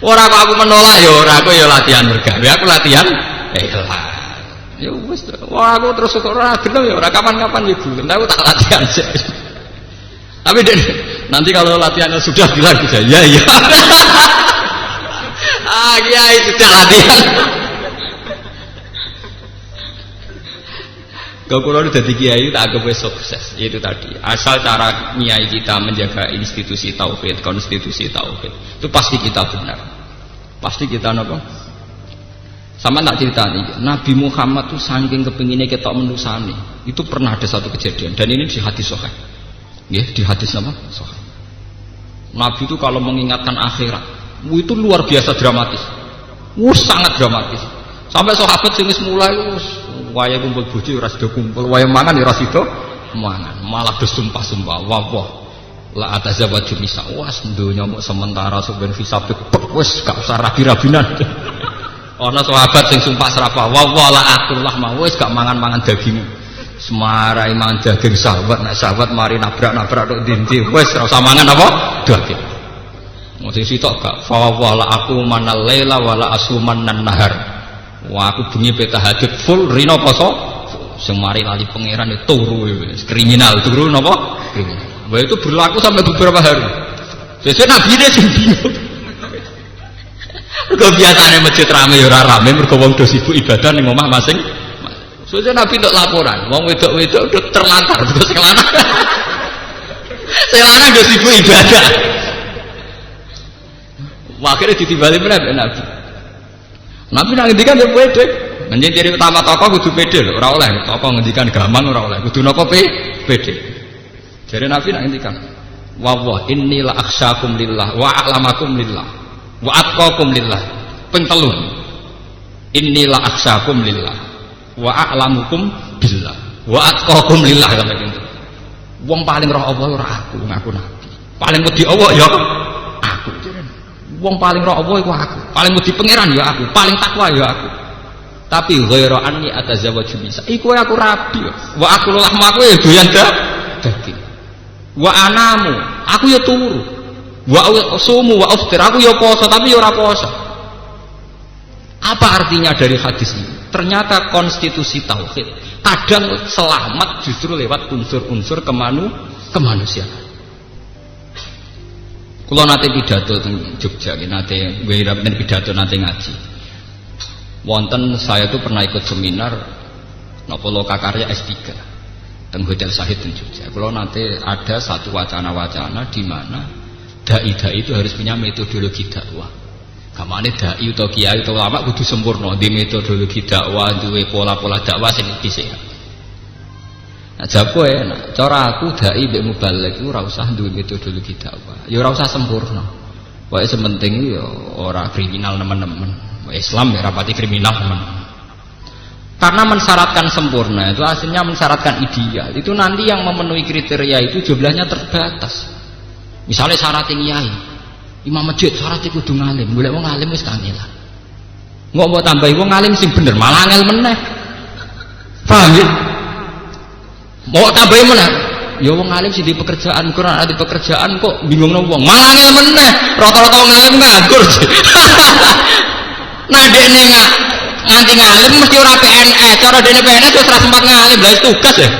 Ora kok aku menolak ya ora, aku ya latihan mergawe, aku latihan ikhlas. Ya wis, wah aku terus kok ora gelem ya ora kapan-kapan ya gelem, aku tak latihan sih. Tapi nanti kalau latihannya sudah bilang bisa, ya ya. Kiai sudah latihan. Kalau udah jadi kiai tak anggap sukses, itu tadi. Asal cara kiai kita menjaga institusi tauhid, konstitusi tauhid, itu pasti kita benar, pasti kita apa? Sama tak cerita nih, Nabi Muhammad tuh saking kepinginnya kita menusani, itu pernah ada satu kejadian, dan ini di hadis sahih, ya di hadis apa? Sahih. Nabi itu kalau mengingatkan akhirat, itu luar biasa dramatis, sangat dramatis. Sampai sahabat sing mulai waya kumpul bojo ora sida kumpul, waya mangan ya ora sida mangan, malah bersumpah-sumpah, wah la atazawwaju nisa, wes donya mok sementara sampeyan fisabek wis gak usah rabi-rabinan. Ana sahabat sing sumpah serapah, wah la akullah mah wis gak mangan-mangan daging. Semarai mangan daging sahabat, nek sahabat mari nabrak-nabrak tok dindi, wis ora usah mangan apa? Daging. Mesti sitok gak fa la aku manal laila wala asuman nahar. Wah aku bengi peta hadit full rino poso semari lali pangeran itu turu kriminal turu napa kriminal. Wah itu berlaku sampai beberapa hari. Biasanya Nabi ini sing bingung. Mergo biasane masjid rame ya ora rame mergo wong do sibuk ibadah ning omah masing. Soalnya Nabi untuk laporan, wong wedok-wedok udah terlantar terus sing lanang. Sing lanang do sibuk ibadah. Wah akhirnya ditimbali meneh Nabi. Nabi nak ngendikan ya pede. Menjadi ciri utama tokoh kudu pede lho, ora oleh tokoh ngendikan gampang ora oleh. Kudu napa pede. Jadi Nabi nak ngendikan, "Wa inni la akhsyakum lillah wa a'lamakum lillah wa atqakum lillah." Ping 3. Inni la akhsyakum lillah wa a'lamukum billah wa atqakum lillah sampe gitu. Wong paling roh Allah ora aku, ngaku Nabi. Paling wedi Allah ya aku. Wong paling roh Allah iku aku, paling wedi pangeran ya aku, paling takwa ya aku. Tapi ghairu anni atazawwaju bisa. Iku aku rabi. Wa aku lahmaku ya doyan daging. Wa anamu, aku ya turu. Wa sumu wa aftir, aku ya poso tapi ya ora poso. Apa artinya dari hadis ini? Ternyata konstitusi tauhid kadang selamat justru lewat unsur-unsur kemanusiaan. Kalau nanti pidato teng Jogja, nanti pidato nanti ngaji. Wonten saya tuh pernah ikut seminar nopo lokakarya S3 teng Hotel Sahid teng Jogja. Kalau nanti ada satu wacana-wacana di mana dai-dai itu harus punya metodologi dakwah. Kamane dai atau kiai atau ulama kudu sempurna di metodologi dakwah, duwe pola-pola dakwah sing dhisik. Nah, jago enak. Cara aku dai mbek mubaligh iku ora usah duwe metodologi dakwah. Ya ora usah sempurna. Wae sementing ya ora kriminal nemen-nemen. Islam ya rapati kriminal teman-teman. Karena mensyaratkan sempurna itu aslinya mensyaratkan ideal. Itu nanti yang memenuhi kriteria itu jumlahnya terbatas. Misalnya syaratnya kiai, imam masjid syaratnya kudu ngalim. Golek wong ngalim wis kangelan. Engko mbok tambahi wong ngalim sing bener malah angel meneh. Paham ya? Mau tambahin mana? Ya wong alim sih di pekerjaan, kurang ada di pekerjaan kok bingung nang wong. Malah ngel meneh, rata-rata wong alim nganggur. Nah dene nganti ngalim mesti ora PNS, cara dene PNS wis ora sempat ngalim, lha tugas ya.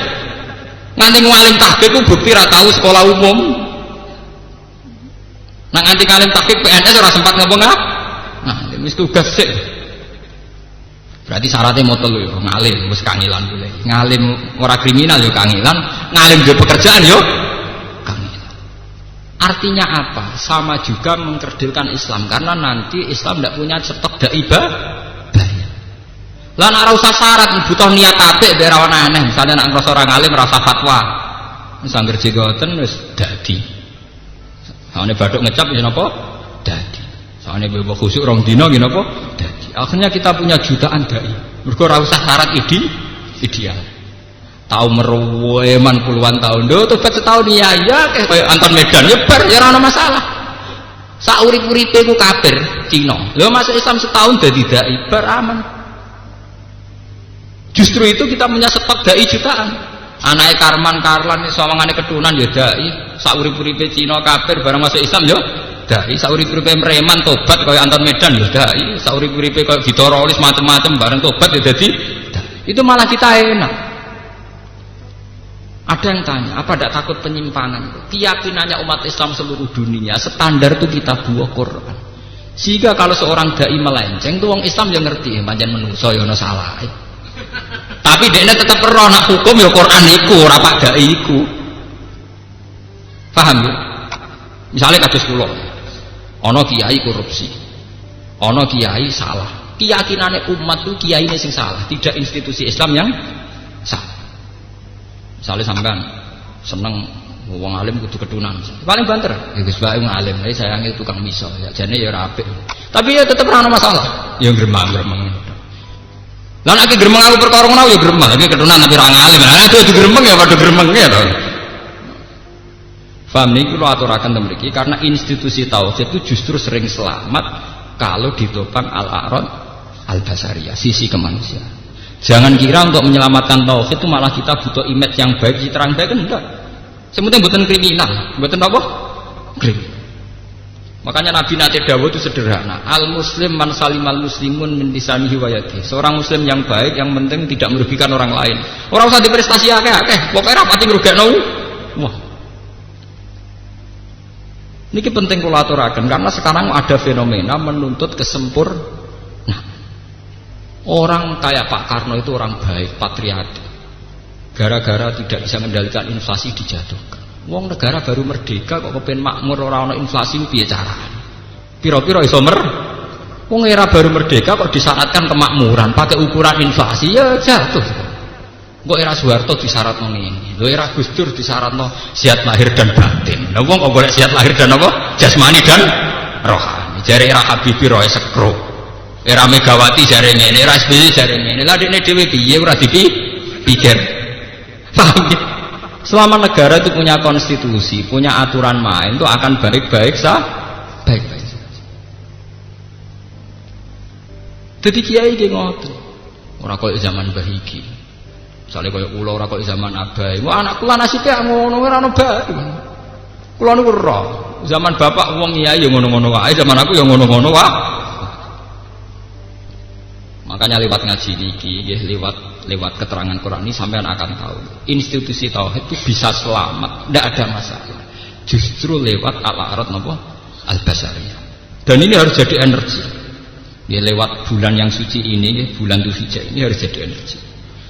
Nganti ngalim tahqiq ku bukti ra tau sekolah umum. Nah nganti ngalim tahqiq PNS ora sempat ngapa ngalim wis tugas sik. Berarti syaratnya mau telu ya, ngalim, wis kangilan boleh. Ngalim ora kriminal yo kangilan, ngalim yo pekerjaan yo kangilan. Artinya apa? Sama juga mengkerdilkan Islam karena nanti Islam tidak punya stok dai bayar. Lah nek ora usah syarat butuh niat apik biar ora aneh. Misale nek ngrasa ora ngalim ora usah fatwa. Wis anggere jigoten wis dadi. Sawane bathuk ngecap wis napa? Dadi. Sawane bebo khusuk rong dina nggih napa? Dadi. Akhirnya kita punya jutaan dai. Mergo ora usah syarat ideal. Tahu meruweman puluhan tahun. Lho tobat setahun ya kayak Anton Medan ya bar ya ora masalah. Sak urip-uripe ku kafir Cina. Lho masuk Islam setahun dadi dai bar aman. Justru itu kita punya stok dai jutaan. Anake Karman sawangane keturunan ya dai. Sak urip-uripe Cina kafir bareng masuk Islam ya dai. Sak urip-uripe preman tobat kaya Anton Medan ya dai. Sak urip-uripe kaya Vitorolis macam-macam bareng tobat ya dadi dai. Itu malah kita enak. Ada yang tanya, apa tidak takut penyimpangan? Keyakinannya umat Islam seluruh dunia standar itu kita buah Quran. Sehingga kalau seorang dai melenceng, itu orang Islam yang ngerti, panjang menungso ya ono salah. Tapi dia tetap perlu nak hukum ya Quran iku, rapak dai iku. Paham ya? Misalnya kados kula, ono kiai korupsi, ono kiai salah. Keyakinannya umat itu kiai ini sing salah, tidak institusi Islam yang salah. Misalnya sampean seneng wong alim kudu ketunan paling banter ya Gus Bae ngalim saya sayangnya tukang miso ya jane ya ora apik tapi ya tetep ora masalah ya gremeng-gremeng lah nek gremeng aku perkara ngono ya gremeng iki ketunan tapi ora ngalim lah itu gremeng ya padha gremenge to paham niki kula aturaken ten mriki karena institusi tauhid itu justru sering selamat kalau ditopang al-a'rad al-basariyah sisi kemanusiaan. Jangan kira untuk menyelamatkan tauhid itu malah kita butuh image yang baik, terang baik kan enggak. Semuanya bukan kriminal, bukan apa? Kriminal. Makanya Nabi nate dawuh itu sederhana. Al muslim man salimal muslimun min lisanihi wa yadihi. Seorang muslim yang baik yang penting tidak merugikan orang lain. Ora usah diprestasi akeh-akeh, pokoke ra pati ngrugekno. Wah. Niki penting kula aturaken karena sekarang ada fenomena menuntut kesempurnaan. Orang kayak Pak Karno itu orang baik, patriotik. Gara-gara tidak bisa mengendalikan inflasi dijatuhkan. Wong negara baru merdeka kok kepen makmur ora ana inflasi piye carane? Pira-pira iso wong era baru merdeka kok disyaratkan kemakmuran pakai ukuran inflasi ya jatuh. Kok era Soeharto disyaratno ngene. Lho era Gus Dur disyaratno sehat lahir dan batin. Lah wong kok golek sehat lahir dan apa? Jasmani dan rohani. Jare era Habibie roe sekro. Era Megawati jare ngene, era SBY jare ngene. Lah dekne dhewe piye ora dipikir. Paham ya? Selama negara itu punya konstitusi, punya aturan main itu akan baik-baik baik-baik saja. Dadi kiai ki ngoten. Ora koyo zaman Mbah Iki. Misale koyo kula ora koyo zaman Abai. Wah anak kula nasibe ngono ora ono bae. Kula niku ora. Zaman bapak wong kiai ya ngono-ngono wae, zaman aku ya ngono-ngono wae. Makanya lewat ngaji niki, lewat keterangan Quran ini sampean akan tahu institusi tauhid itu bisa selamat, tidak ada masalah. Justru lewat al-a'rad al-basariyah. Dan ini harus jadi energi. Ya, lewat bulan yang suci ini, bulan Dzulhijjah ini harus jadi energi.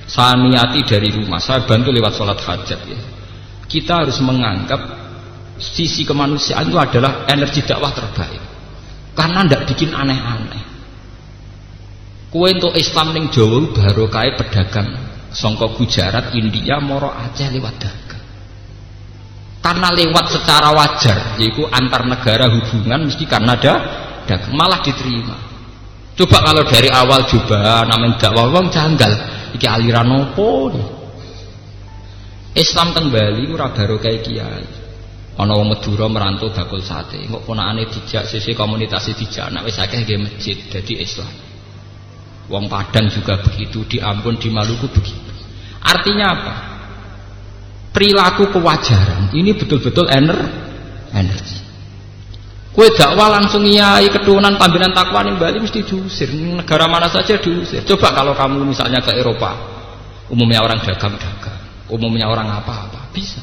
Saya niati dari rumah, saya bantu lewat sholat hajat. Ya. Kita harus menganggap sisi kemanusiaan itu adalah energi dakwah terbaik. Karena tidak bikin aneh-aneh. Kue untuk Islam ning Jawa baru kaya pedagang songko Gujarat, India, Moro Aceh lewat dagang. Karena lewat secara wajar, yaitu antar negara hubungan mesti karena ada dagang malah diterima. Coba kalau dari awal coba namanya dakwah wong janggal, iki aliran opo nih? Islam teng Bali ora baru kaya kiai. Ana wong Madura merantau bakul sate, kok ponakane dijak sisi komunitas dijak nek wis akeh nggih masjid dadi Islam. Wong Padang juga begitu, di Ambon, di Maluku begitu. Artinya apa? Perilaku kewajaran ini betul-betul energi. Kue dakwah langsung yai keturunan pimpinan takwa ning Bali mesti diusir. Negara mana saja diusir. Coba kalau kamu misalnya ke Eropa, umumnya orang dagang-dagang, umumnya orang apa-apa, bisa.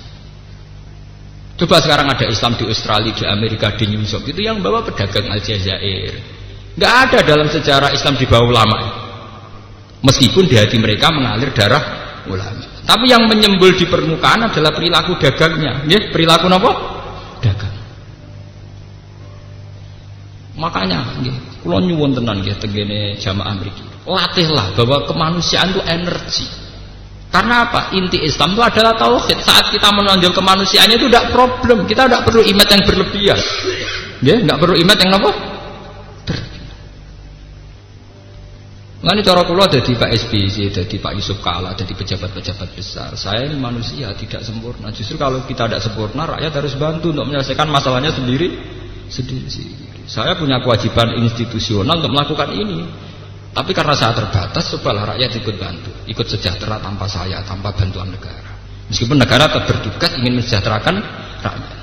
Coba sekarang ada Islam di Australia, di Amerika, di New York, itu yang bawa pedagang Aljazair. Nggak ada dalam sejarah Islam di bawah ulama, meskipun di hati mereka mengalir darah ulama. Tapi yang menyembul di permukaan adalah perilaku dagangnya, ya, perilaku apa? Dagang. Makanya, ya, Kula nyuwun tenan nggih tengene jamaah mriki. Latihlah bahwa kemanusiaan itu energi. Karena apa? Inti Islam itu adalah tauhid. Saat kita menonjol kemanusiaannya itu tidak problem. Kita tidak perlu imat yang berlebihan. Ya, tidak perlu imat yang apa? Mengenai cara kula dadi Pak SBY, dadi Pak Yusuf Kala, dadi pejabat-pejabat besar. Saya ini manusia tidak sempurna. Justru kalau kita tidak sempurna, rakyat harus bantu untuk menyelesaikan masalahnya sendiri. Saya punya kewajiban institusional untuk melakukan ini. Tapi karena saya terbatas, cobalah rakyat ikut bantu, ikut sejahtera tanpa saya, tanpa bantuan negara. Meskipun negara tetap bertugas ingin mensejahterakan rakyat.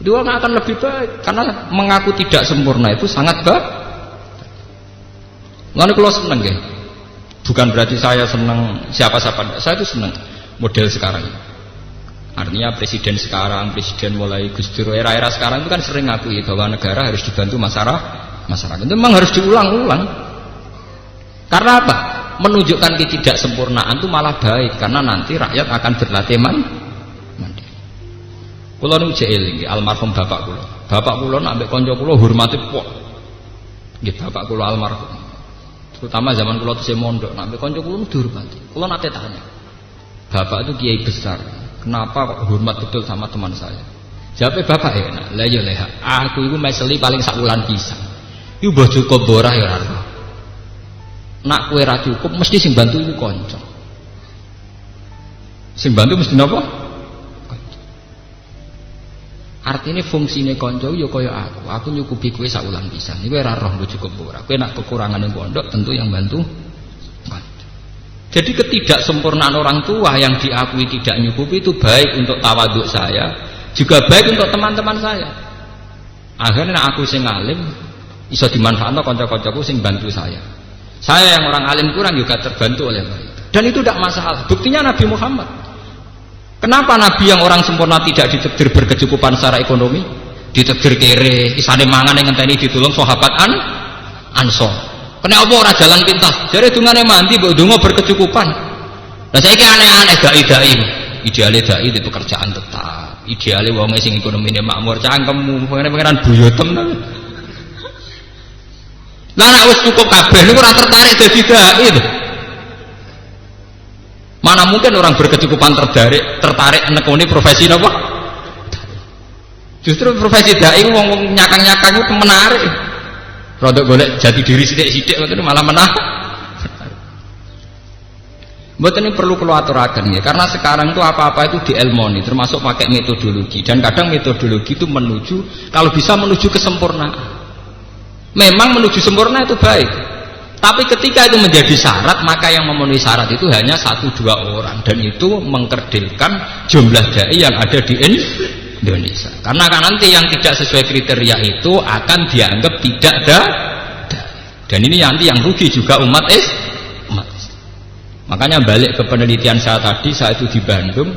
Dua akan lebih baik karena mengaku tidak sempurna itu sangat baik. Lalu kalau seneng ya, bukan berarti saya senang siapa-siapa, saya itu senang model sekarang. Artinya presiden sekarang, presiden mulai Gus Dur, era-era sekarang itu kan sering ngakui bahwa negara harus dibantu masyarakat. Itu memang harus diulang-ulang. Karena apa? Menunjukkan ketidaksempurnaan itu malah baik, karena nanti rakyat akan berlatih mandiri. Kula nu jeeling almarhum bapak kula. Bapak kula ambek kanca kula hormati pok. Nggih bapak kula almarhum. Terutama zaman kula tesih mondok, ambek kanca kula dihormati. Kula nate tanya. Bapak itu kiai besar. Kenapa kok hormat betul sama teman saya? Jawabnya bapak enak. Lah ya leha, aku iku meseli paling sak wulan pisan. Iku mbah cukup borah ya ora. Nak kowe ra cukup mesti sing bantu iku kanca. Sing bantu mesti napa? Kanca. Artine fungsine kanca ya kaya aku. Aku nyukupi kowe sak wulan pisan. Iku ora roh mbok cukup ora. Kowe nak kekurangane pondok tentu yang bantu kanca. Jadi ketidaksempurnaan orang tua yang diakui tidak nyukupi itu baik untuk tawaduk saya, juga baik untuk teman-teman saya. Akhirnya aku sing alim iso dimanfaatno kanca-kancaku sing bantu saya. Saya yang orang alim kurang juga terbantu oleh mereka. Dan itu tidak masalah. Buktinya Nabi Muhammad. Kenapa Nabi yang orang sempurna tidak ditakdir berkecukupan secara ekonomi? Ditakdir kere, isane mangan yang ngenteni ditulung sahabat Ansor. Kena apa ora jalan pintas? Jare dungane mandi mbok donga berkecukupan. Lah saiki aneh-aneh dai-dai. Ideale dai di pekerjaan tetap. Ideale wong sing ekonomine makmur cangkemmu, pengen buyotem. Lah nek wis cukup kabeh niku ora tertarik dadi dai. Mana mungkin orang berkecukupan tertarik nekuni profesi napa? Justru profesi dai wong nyakang-nyakang itu menarik. Rodok golek jati diri sithik-sithik ngoten malah menarik. Mboten ini perlu kula aturaken ya, karena sekarang itu apa-apa itu dielmoni, termasuk pakai metodologi, dan kadang metodologi itu menuju, kalau bisa menuju kesempurnaan. Memang menuju sempurna itu baik, tapi ketika itu menjadi syarat, maka yang memenuhi syarat itu hanya 1-2 orang, dan itu mengkerdilkan jumlah dai yang ada di Indonesia. Karena kan nanti yang tidak sesuai kriteria itu akan dianggap tidak dai. Dan ini nanti yang rugi juga umat Islam. Makanya balik ke penelitian saya tadi, saya itu di Bandung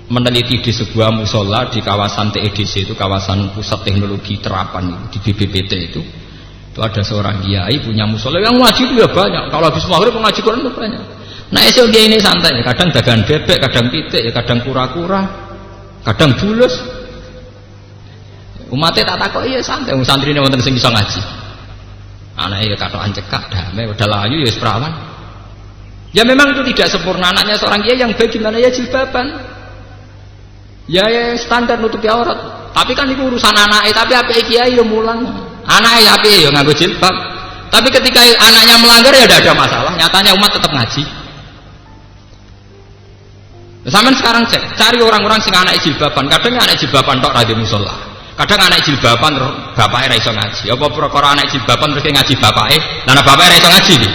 meneliti di sebuah musola di kawasan TEDC, itu kawasan pusat teknologi terapan di BPPT itu ada seorang kiai punya musola yang ngaji itu ya banyak. Kalau habis maghrib ngaji Quran itu banyak. Nah esok dia ini santai, kadang dagangan bebek, kadang pitik, ya kadang kura-kura, kadang bulus. Umatnya tak takut iya santai, santri ini wonten sing bisa ngaji. Anaknya katokan cekak, damai, udah layu ya perawan. Ya memang itu tidak sempurna. Anaknya seorang kiai yang baik gimana ya jilbaban. Ya standar nutupi aurat. Tapi kan itu urusan anaknya. Tapi apa kiai ya mulang. Anaknya apa ya nganggo jilbab. Tapi ketika anaknya melanggar ya tidak ada masalah. Nyatanya umat tetap ngaji. Sampai sekarang cek, cari orang-orang sing anak jilbaban. Kadang anak jilbaban tok ra di musala. Kadang anak jilbaban bapaknya ra iso ngaji. Apa perkara anak jilbaban terus ngaji bapaknya? Lah bapaknya ra iso ngaji iki.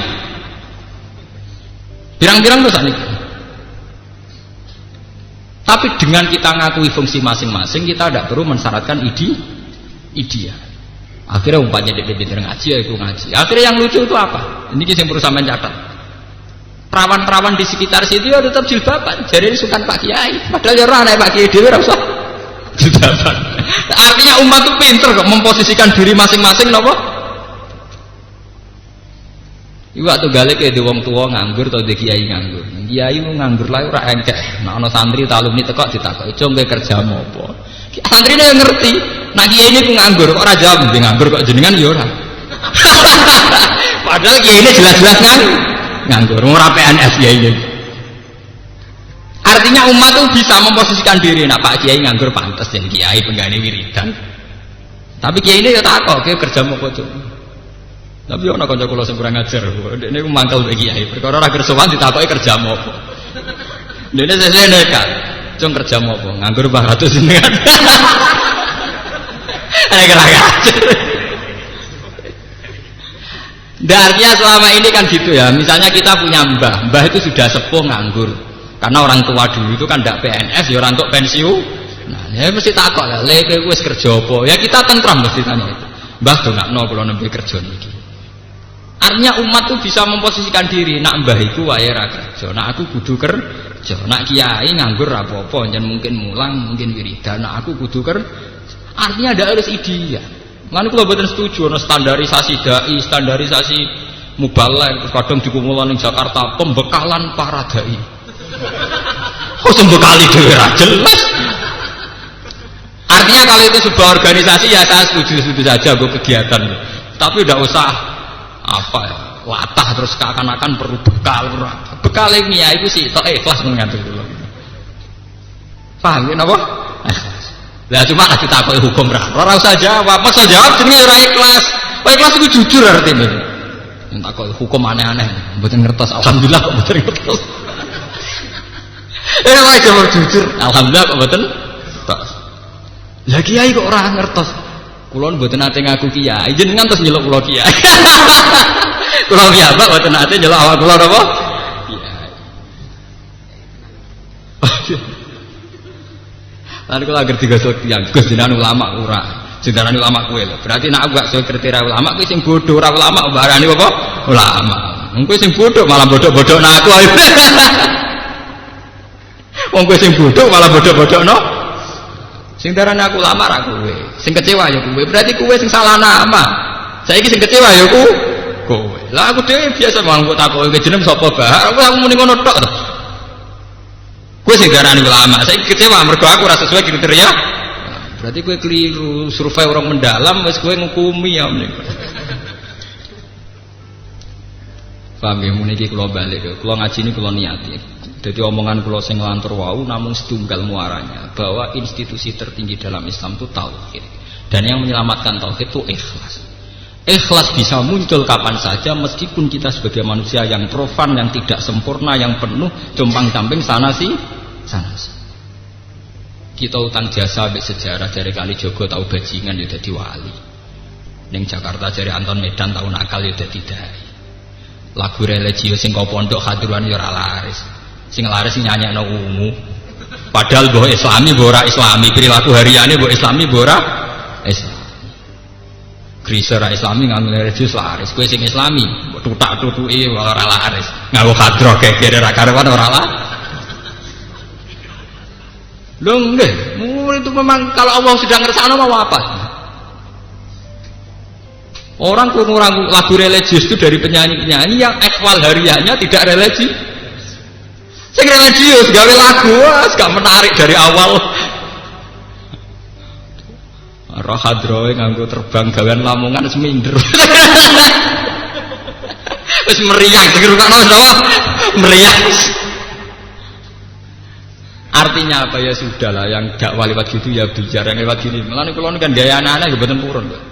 Pirang-pirang tuh saat itu. Tapi dengan kita ngakui fungsi masing-masing, kita tidak perlu mensyaratkan ideal. Akhirnya umpamanya dia pinter ngaji ya itu ngaji. Akhirnya yang lucu itu apa? Ini yang perlu sampean catat. Perawan-perawan di sekitar situ ya tetap jilbaban. Jadi ini sukan Pak Kiai. Padahal ya orang Pak Kiai dia rasa jilbaban. Artinya umat itu pinter kok memposisikan diri masing-masing, nopo? Iwak tuh gale kayak di wong tua nganggur atau di kiai nganggur. Kiai mu nganggur lah ora engkek. Nah ono santri alumni tekok ditakoki, "Cung kowe kerja apa?" Santri yang ngerti. Nah kiai ini ku nganggur kok ora jawab, nganggur kok jenengan ya ora. Padahal kiai ini jelas-jelas nganggur, ora PNS ya ini. Artinya umat itu bisa memposisikan diri, nah Pak Kiai nganggur pantas jadi kiai penggane wiridan. Tapi kiai ini ya takok, kiai kerja mau kocok. Tapi ana kanca kula sing kurang ajar, dekne ku mangkel mbek kiai, perkara ora kersowan ditakoki kerja mau apa. Dekne sesuk nekat, cung kerja mau apa? Nganggur 400 jenengan. Ana kurang ajar. Artinya selama ini kan gitu ya, misalnya kita punya mbah itu sudah sepuh nganggur. Karena orang tua dulu itu kan tidak PNS, ya orang untuk pensiun. Nah, ya mesti takut lah, lek wis kerja apa? Ya kita tentram mesti tanya itu. Mbah dongakno kula nembe kerja niki. Artinya umat itu bisa memposisikan diri, nak mbah iku wae ra kerja, nak aku kudu kerja, nak kiai nganggur apa-apa, jan mungkin mulang, mungkin wiridan, nak aku kudu kerja. Artinya ada harus ideal. Lan kula mboten setuju ana standarisasi dai, standarisasi mubalagh, terus kadang dikumpulkan ning Jakarta pembekalan para dai. Oh sembekali dhewe ra jelas. Artinya kalau itu sebuah organisasi ya saya setuju saja gue kegiatan. Tapi tidak usah apa ya, latah terus seakan-akan perlu bekal. Bekal ini ya itu sih tok ikhlas mengatur dulu. Paham ya napa? Ikhlas. Lah cuma kasih takoki hukum ora usah jawab. Masa jawab jenenge ora ikhlas. Ikhlas itu jujur artinya. Takoki hukum aneh-aneh, mboten ngertos. Alhamdulillah kok mboten ngertos. Wae jawab jujur, alhamdulillah kok mboten tok. Lah kiai kok ora ngertos. Kula mboten nate ngaku kiai, jenengan terus nyeluk kula kiai. Kula piyambak mboten nate nyeluk awak kula napa? Kiai. Lan kula agar digosok tiyang, Gus jenengan ulama ora. Jenengan ulama kowe lho. Berarti nek aku gak sesuai kriteria ulama kuwi sing bodoh, ora ulama barani apa? Ulama. Engko sing bodoh malah bodoh-bodohna aku. Wong kowe sing bodoh malah bodoh-bodohno. Sing darane aku lama ra kowe. Sing kecewa ya kowe. Berarti kowe sing salah nama. Saiki sing kecewa ya kowe. Lah aku dhewe biasa mangko takoki jeneng sapa bah. Aku muni ngono tok to. Kowe sing darane ulama. Saiki kecewa mergo aku ora sesuai kriteria. Berarti kowe keliru, survei orang mendalam wis kowe ngukumi ya mrene. Paham ya muni iki kula balik. Kula ngaji ini kula niati. Jadi omongan kula sing lantur wau namun setunggal muaranya bahwa institusi tertinggi dalam Islam itu tauhid. Dan yang menyelamatkan tauhid itu ikhlas. Ikhlas bisa muncul kapan saja meskipun kita sebagai manusia yang profan, yang tidak sempurna, yang penuh jompang-camping sana sih. Kita utang jasa ambek sejarah dari Kalijogo tahu bajingan ya dadi wali. Ning Jakarta dari Anton Medan tahu nakal ya dadi dai. Lagu religius sing kau pondok hadruan ya ora laris. Sing laris nyanyekno ungu. Padahal mbok Islami mbok ora Islami, perilaku hariane mbok Islami mbok ora Islam. Krisa ra Islami nganggo religius laris. Kowe sing Islami mbok tutak-tutuki ora laris. Nganggo hadroh gegere ra karuan ora laris. Loh nggih, itu memang kalau Allah sudah ngersakno mau apa? Orang kurang lagu religius itu dari penyanyi-penyanyi yang akwal hariannya tidak religius. Sing religius gawe lagu gak menarik dari awal. Roh hadroe nganggo terbang gawean Lamongan wis minder. Wis meriang dirungokno apa? Meriang. Artinya apa ya sudahlah yang dakwah lewat gitu ya bicara lewat gini. Mulane kula kan gaya anak-anak ya mboten purun kok.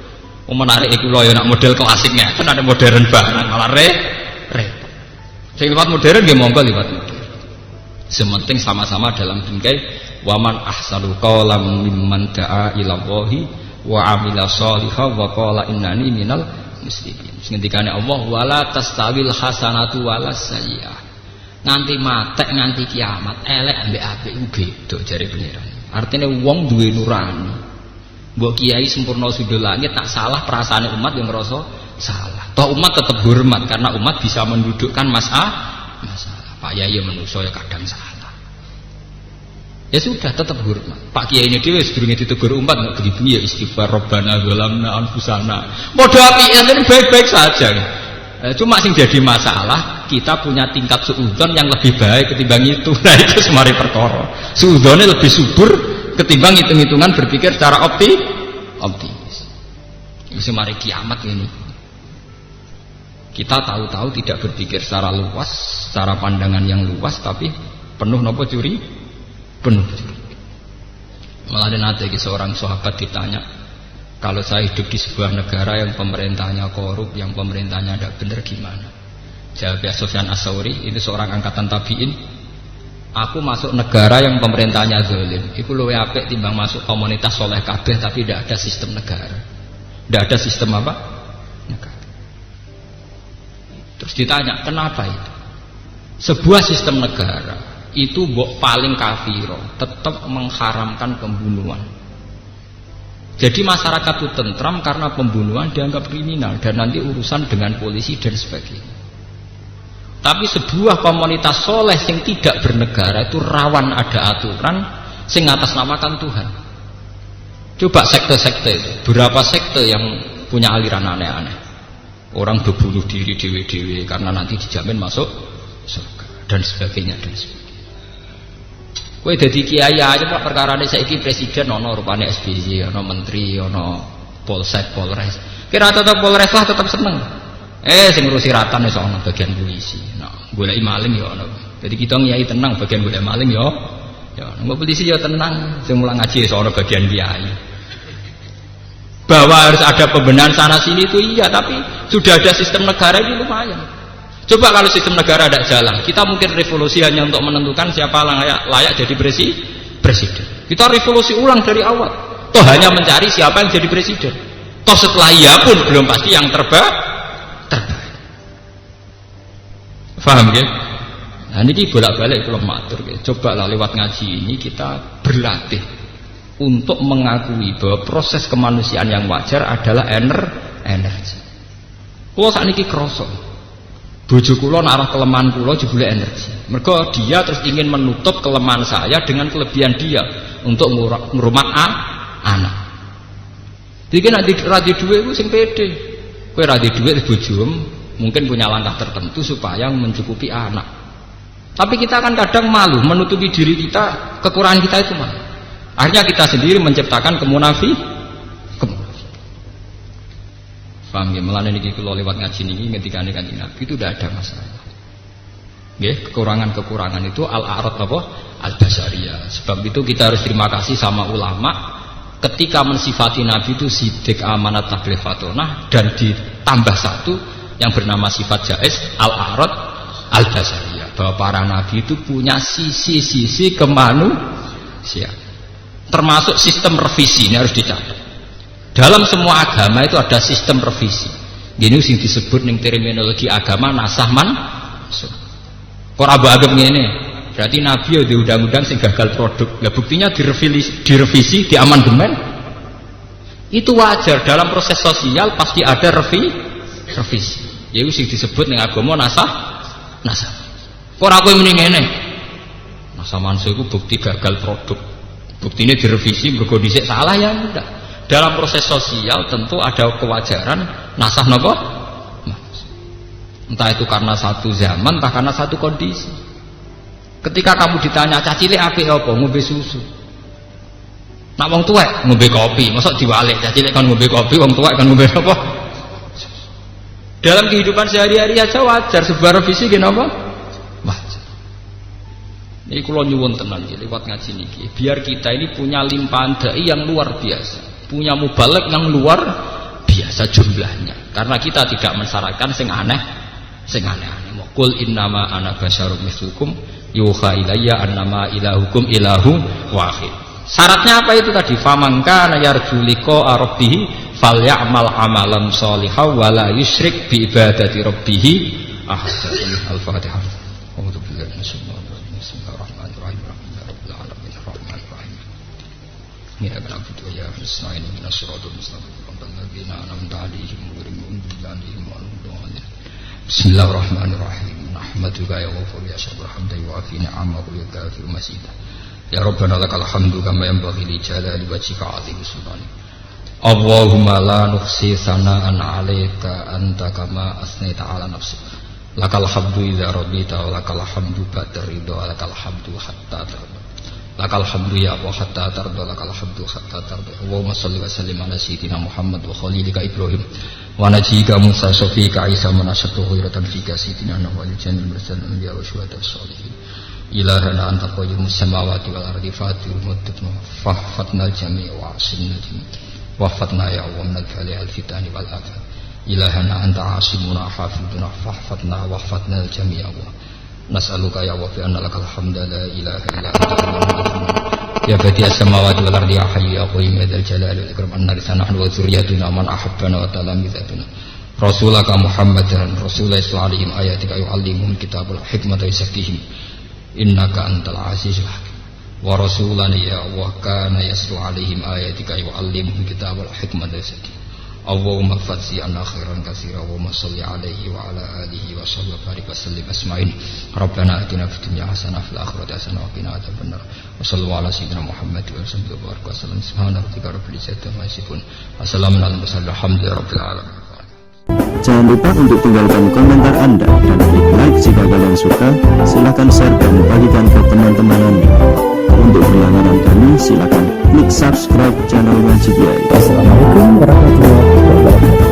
Menarik kula ya nak model klasiknya, kan ada modern banget malah repot. Sing lewat modern nggih monggo lewat modern. Sementing sama-sama dalam bingkai waman ahsanu qawlan mimman da'a ila Allahi wa amila sholihan wa qala innani minal muslimin. Ngendikane Allah wala tastawil hasanatu walas sayyi'ah. Nganti matek nganti kiamat elek ambek apik ku beda jare pangeran. Artine wong duwe nurani. Mbok kiai sempurna sudul langit tak salah perasaane umat yang ngerasa salah. Toh umat tetap hormat karena umat bisa mendudukkan masalah. Pak Yai manusa ya kadang salah. Ya sudah tetap hormat. Pak Kiai ini dhewe sedurunge ditegur umat nggak begitu ya istighfar Rabbana zalamna anfusana. Modho apike enten baik-baik saja. Cuma sing jadi masalah kita punya tingkat suudzon yang lebih baik ketimbang itu. Nah itu semari perkara. Suudzonnya lebih subur ketimbang hitung-hitungan berpikir secara optimis. Itu semari kiamat ini. Kita tahu-tahu tidak berpikir secara luas, secara pandangan yang luas, tapi penuh nopo curi, penuh curi. Malah ada nanti seorang sahabat ditanya, kalau saya hidup di sebuah negara yang pemerintahnya korup, yang pemerintahnya tidak benar gimana? Jawab Sufyan As-Tsauri, itu seorang angkatan tabi'in. Aku masuk negara yang pemerintahnya zalim. Iku luwih apik timbang masuk komunitas soleh kabeh tapi tidak ada sistem negara. Tidak ada sistem apa? Negara. Terus ditanya, kenapa itu? Sebuah sistem negara itu paling kafiro, tetap mengharamkan pembunuhan. Jadi masyarakat itu tentram karena pembunuhan dianggap kriminal dan nanti urusan dengan polisi dan sebagainya. Tapi sebuah komunitas soleh yang tidak bernegara itu rawan ada aturan sing atasnamakan Tuhan. Coba sekte-sekte itu, berapa sekte yang punya aliran aneh-aneh. Orang berbunuh diri dewe-dewe karena nanti dijamin masuk surga dan sebagainya dan sebagainya. Kowe dadi kiai aja Pak perkarane saiki presiden ana rupane SBY, ana menteri, ana polsek, polres. Kira tetep polres lah tetep seneng. Sing ngurusi ratan wis ana bagian polisi. Nah, goleki maling ya ana. Jadi kita kiai tenang bagian golek maling ya. Ya, ana polisi ya tenang, sing mulang ngaji wis ana bagian kiai. Bahwa harus ada pembenahan sana sini itu iya, tapi sudah ada sistem negara ini lumayan. Coba kalau sistem negara tidak jalan, kita mungkin revolusi hanya untuk menentukan siapa layak jadi presiden. Kita revolusi ulang dari awal. Toh hanya mencari siapa yang jadi presiden. Toh setelah iya pun belum pasti yang terbaik. Paham ya? Nah ini bolak-balik kalau matur. Coba lah lewat ngaji ini kita berlatih untuk mengakui bahwa proses kemanusiaan yang wajar adalah energi. Kulo sakniki krasa. Bojo kula narah kelemahan kula jebule energi. Mergo dia terus ingin menutup kelemahan saya dengan kelebihan dia untuk ngrumat anak. Jadi nek ra di dhuwit ku sing pede. Kowe ra di dhuwit bojomu mungkin punya langkah tertentu supaya mencukupi anak. Tapi kita kan kadang malu menutupi diri kita, kekurangan kita itu malu. Akhirnya kita sendiri menciptakan kemunafikan. Paham ya? Mulane niki kula lewat ngaji niki ngendikane Kanjeng Nabi itu tidak ada masalah. Nggih, kekurangan-kekurangan itu al-a'rad apa? Al-basariyah. Sebab itu kita harus terima kasih sama ulama ketika mensifati Nabi itu sidik, amanat, tablih, fatonah, dan ditambah satu yang bernama sifat jaiz al-a'rad al-basariyah, bahwa para nabi itu punya sisi-sisi kemanusiaan. Termasuk sistem revisi ini harus dicatat. Dalam semua agama itu ada sistem revisi. Gini sing disebut ning terminologi agama nasah mansukh. Ora abang ngene. Berarti nabi ya di undang-undang sing gagal produk. Lah buktinya direvisi, diamandemen. Itu wajar dalam proses sosial pasti ada revisi. Yaiku sing disebut ning agama nasah. Ora kowe muni ngene. Nasah mansukh iku bukti gagal produk. Buktinya direvisi mergo dhisik salah ya enggak. Dalam proses sosial tentu ada kewajaran nasah nopo. Entah itu karena satu zaman, entah karena satu kondisi. Ketika kamu ditanya cah cilik apik apa? Ngombe susu. Nak wong tuwek ngombe kopi, mosok diwalik cah cilik kan ngombe kopi, wong tuwek kan ngombe apa? Dalam kehidupan sehari-hari aja wajar sebuah revisi gini apa? Wajar. Ini kula nyuwun tenan lewat ngaji niki, biar kita ini punya limpahan dai yang luar biasa, punya mubalek yang luar biasa jumlahnya. Karena kita tidak mensyaratkan sing aneh-aneh. Qul innama ana basyarum mislukum yuha ilayya annama ilahukum ilahu wahid. Syaratnya apa itu tadi? Faman kana yarju liqa rabbih falyamal amalan sholihan wa la yusyrik bi ibadati rabbih ahad. Al-Fatihah. Ya na'budu wa ya nasta'in ihdinas siratal mustaqim siratal ladzina an'amta 'alaihim ghairil maghdubi 'alaihim waladdallin. Bismillahirrahmanirrahim. Nahmaduka ya ghafur ya syukur hamdan wa fi ni'amahu ya kafir masjid. Ya Rabbana lakal hamdu kama yanbaghi li jalali wajhika 'azimi sultanik. Allahumma la nuhsi sana'an 'alaika anta kama asnaita 'ala nafsika. Lakal hamdu idza radita wa lakal hamdu ba'da ridha wa lakal hamdu hatta tarda. lakal hamdu ya Allah hatta tarda, lakal hamdu hatta tarda. Allahumma shalli wa sallim ala sayyidina Muhammad wa khalilika Ibrahim wa najika Musa sofika Isa manasatu khairatan fika sayyidina Nuh wa janil mursalin anbiya wa syuhada sholihin. Ilahana anta qayyumus samawati wal ardi fatirul mulki fahfatna jami' wa asimna jami' wahfatna ya Allah min al fitani wal adha. Ilahana anta asimuna hafiduna fahfatna wahfatna jami' ya Allah. Nas'aluka ya wa fi anna lakal hamda la ilaha illa anta ya badi as-samawati wal ardi ya hayyu ya qayyum ya dzal jalali wal ikram anna nahnu wa dzurriyyatuna man ahabbana wa talamizatuna rasulaka Muhammadan rasulullah sallallahu alaihi ayatika yu'allimuhum kitabul hikmata yusakkihim innaka antal azizul hakim wa rasulan ya wa kana yaslu alaihim ayatika yu'allimuhum kitabul hikmata yusakkihim. Allahumma fadzi anna khairan katsira wa salli alaihi wa ala alihi wa sallam barik wa sallim asma'in. Rabbana atina fid dunya hasanah fil akhirati hasanah wa qina adzabannar. Wa sallallahu ala sayyidina Muhammad wa sallam wa sallam. Subhana rabbika rabbil izzati amma yasifun. Wassalamu ala mursalin alhamdulillahi rabbil alamin. Jangan lupa untuk tinggalkan komentar Anda dan klik like jika kalian suka. Silahkan share dan bagikan ke teman-teman Anda. Untuk berlangganan kami silahkan klik subscribe channel Najib Yai. Assalamualaikum warahmatullahi wabarakatuh.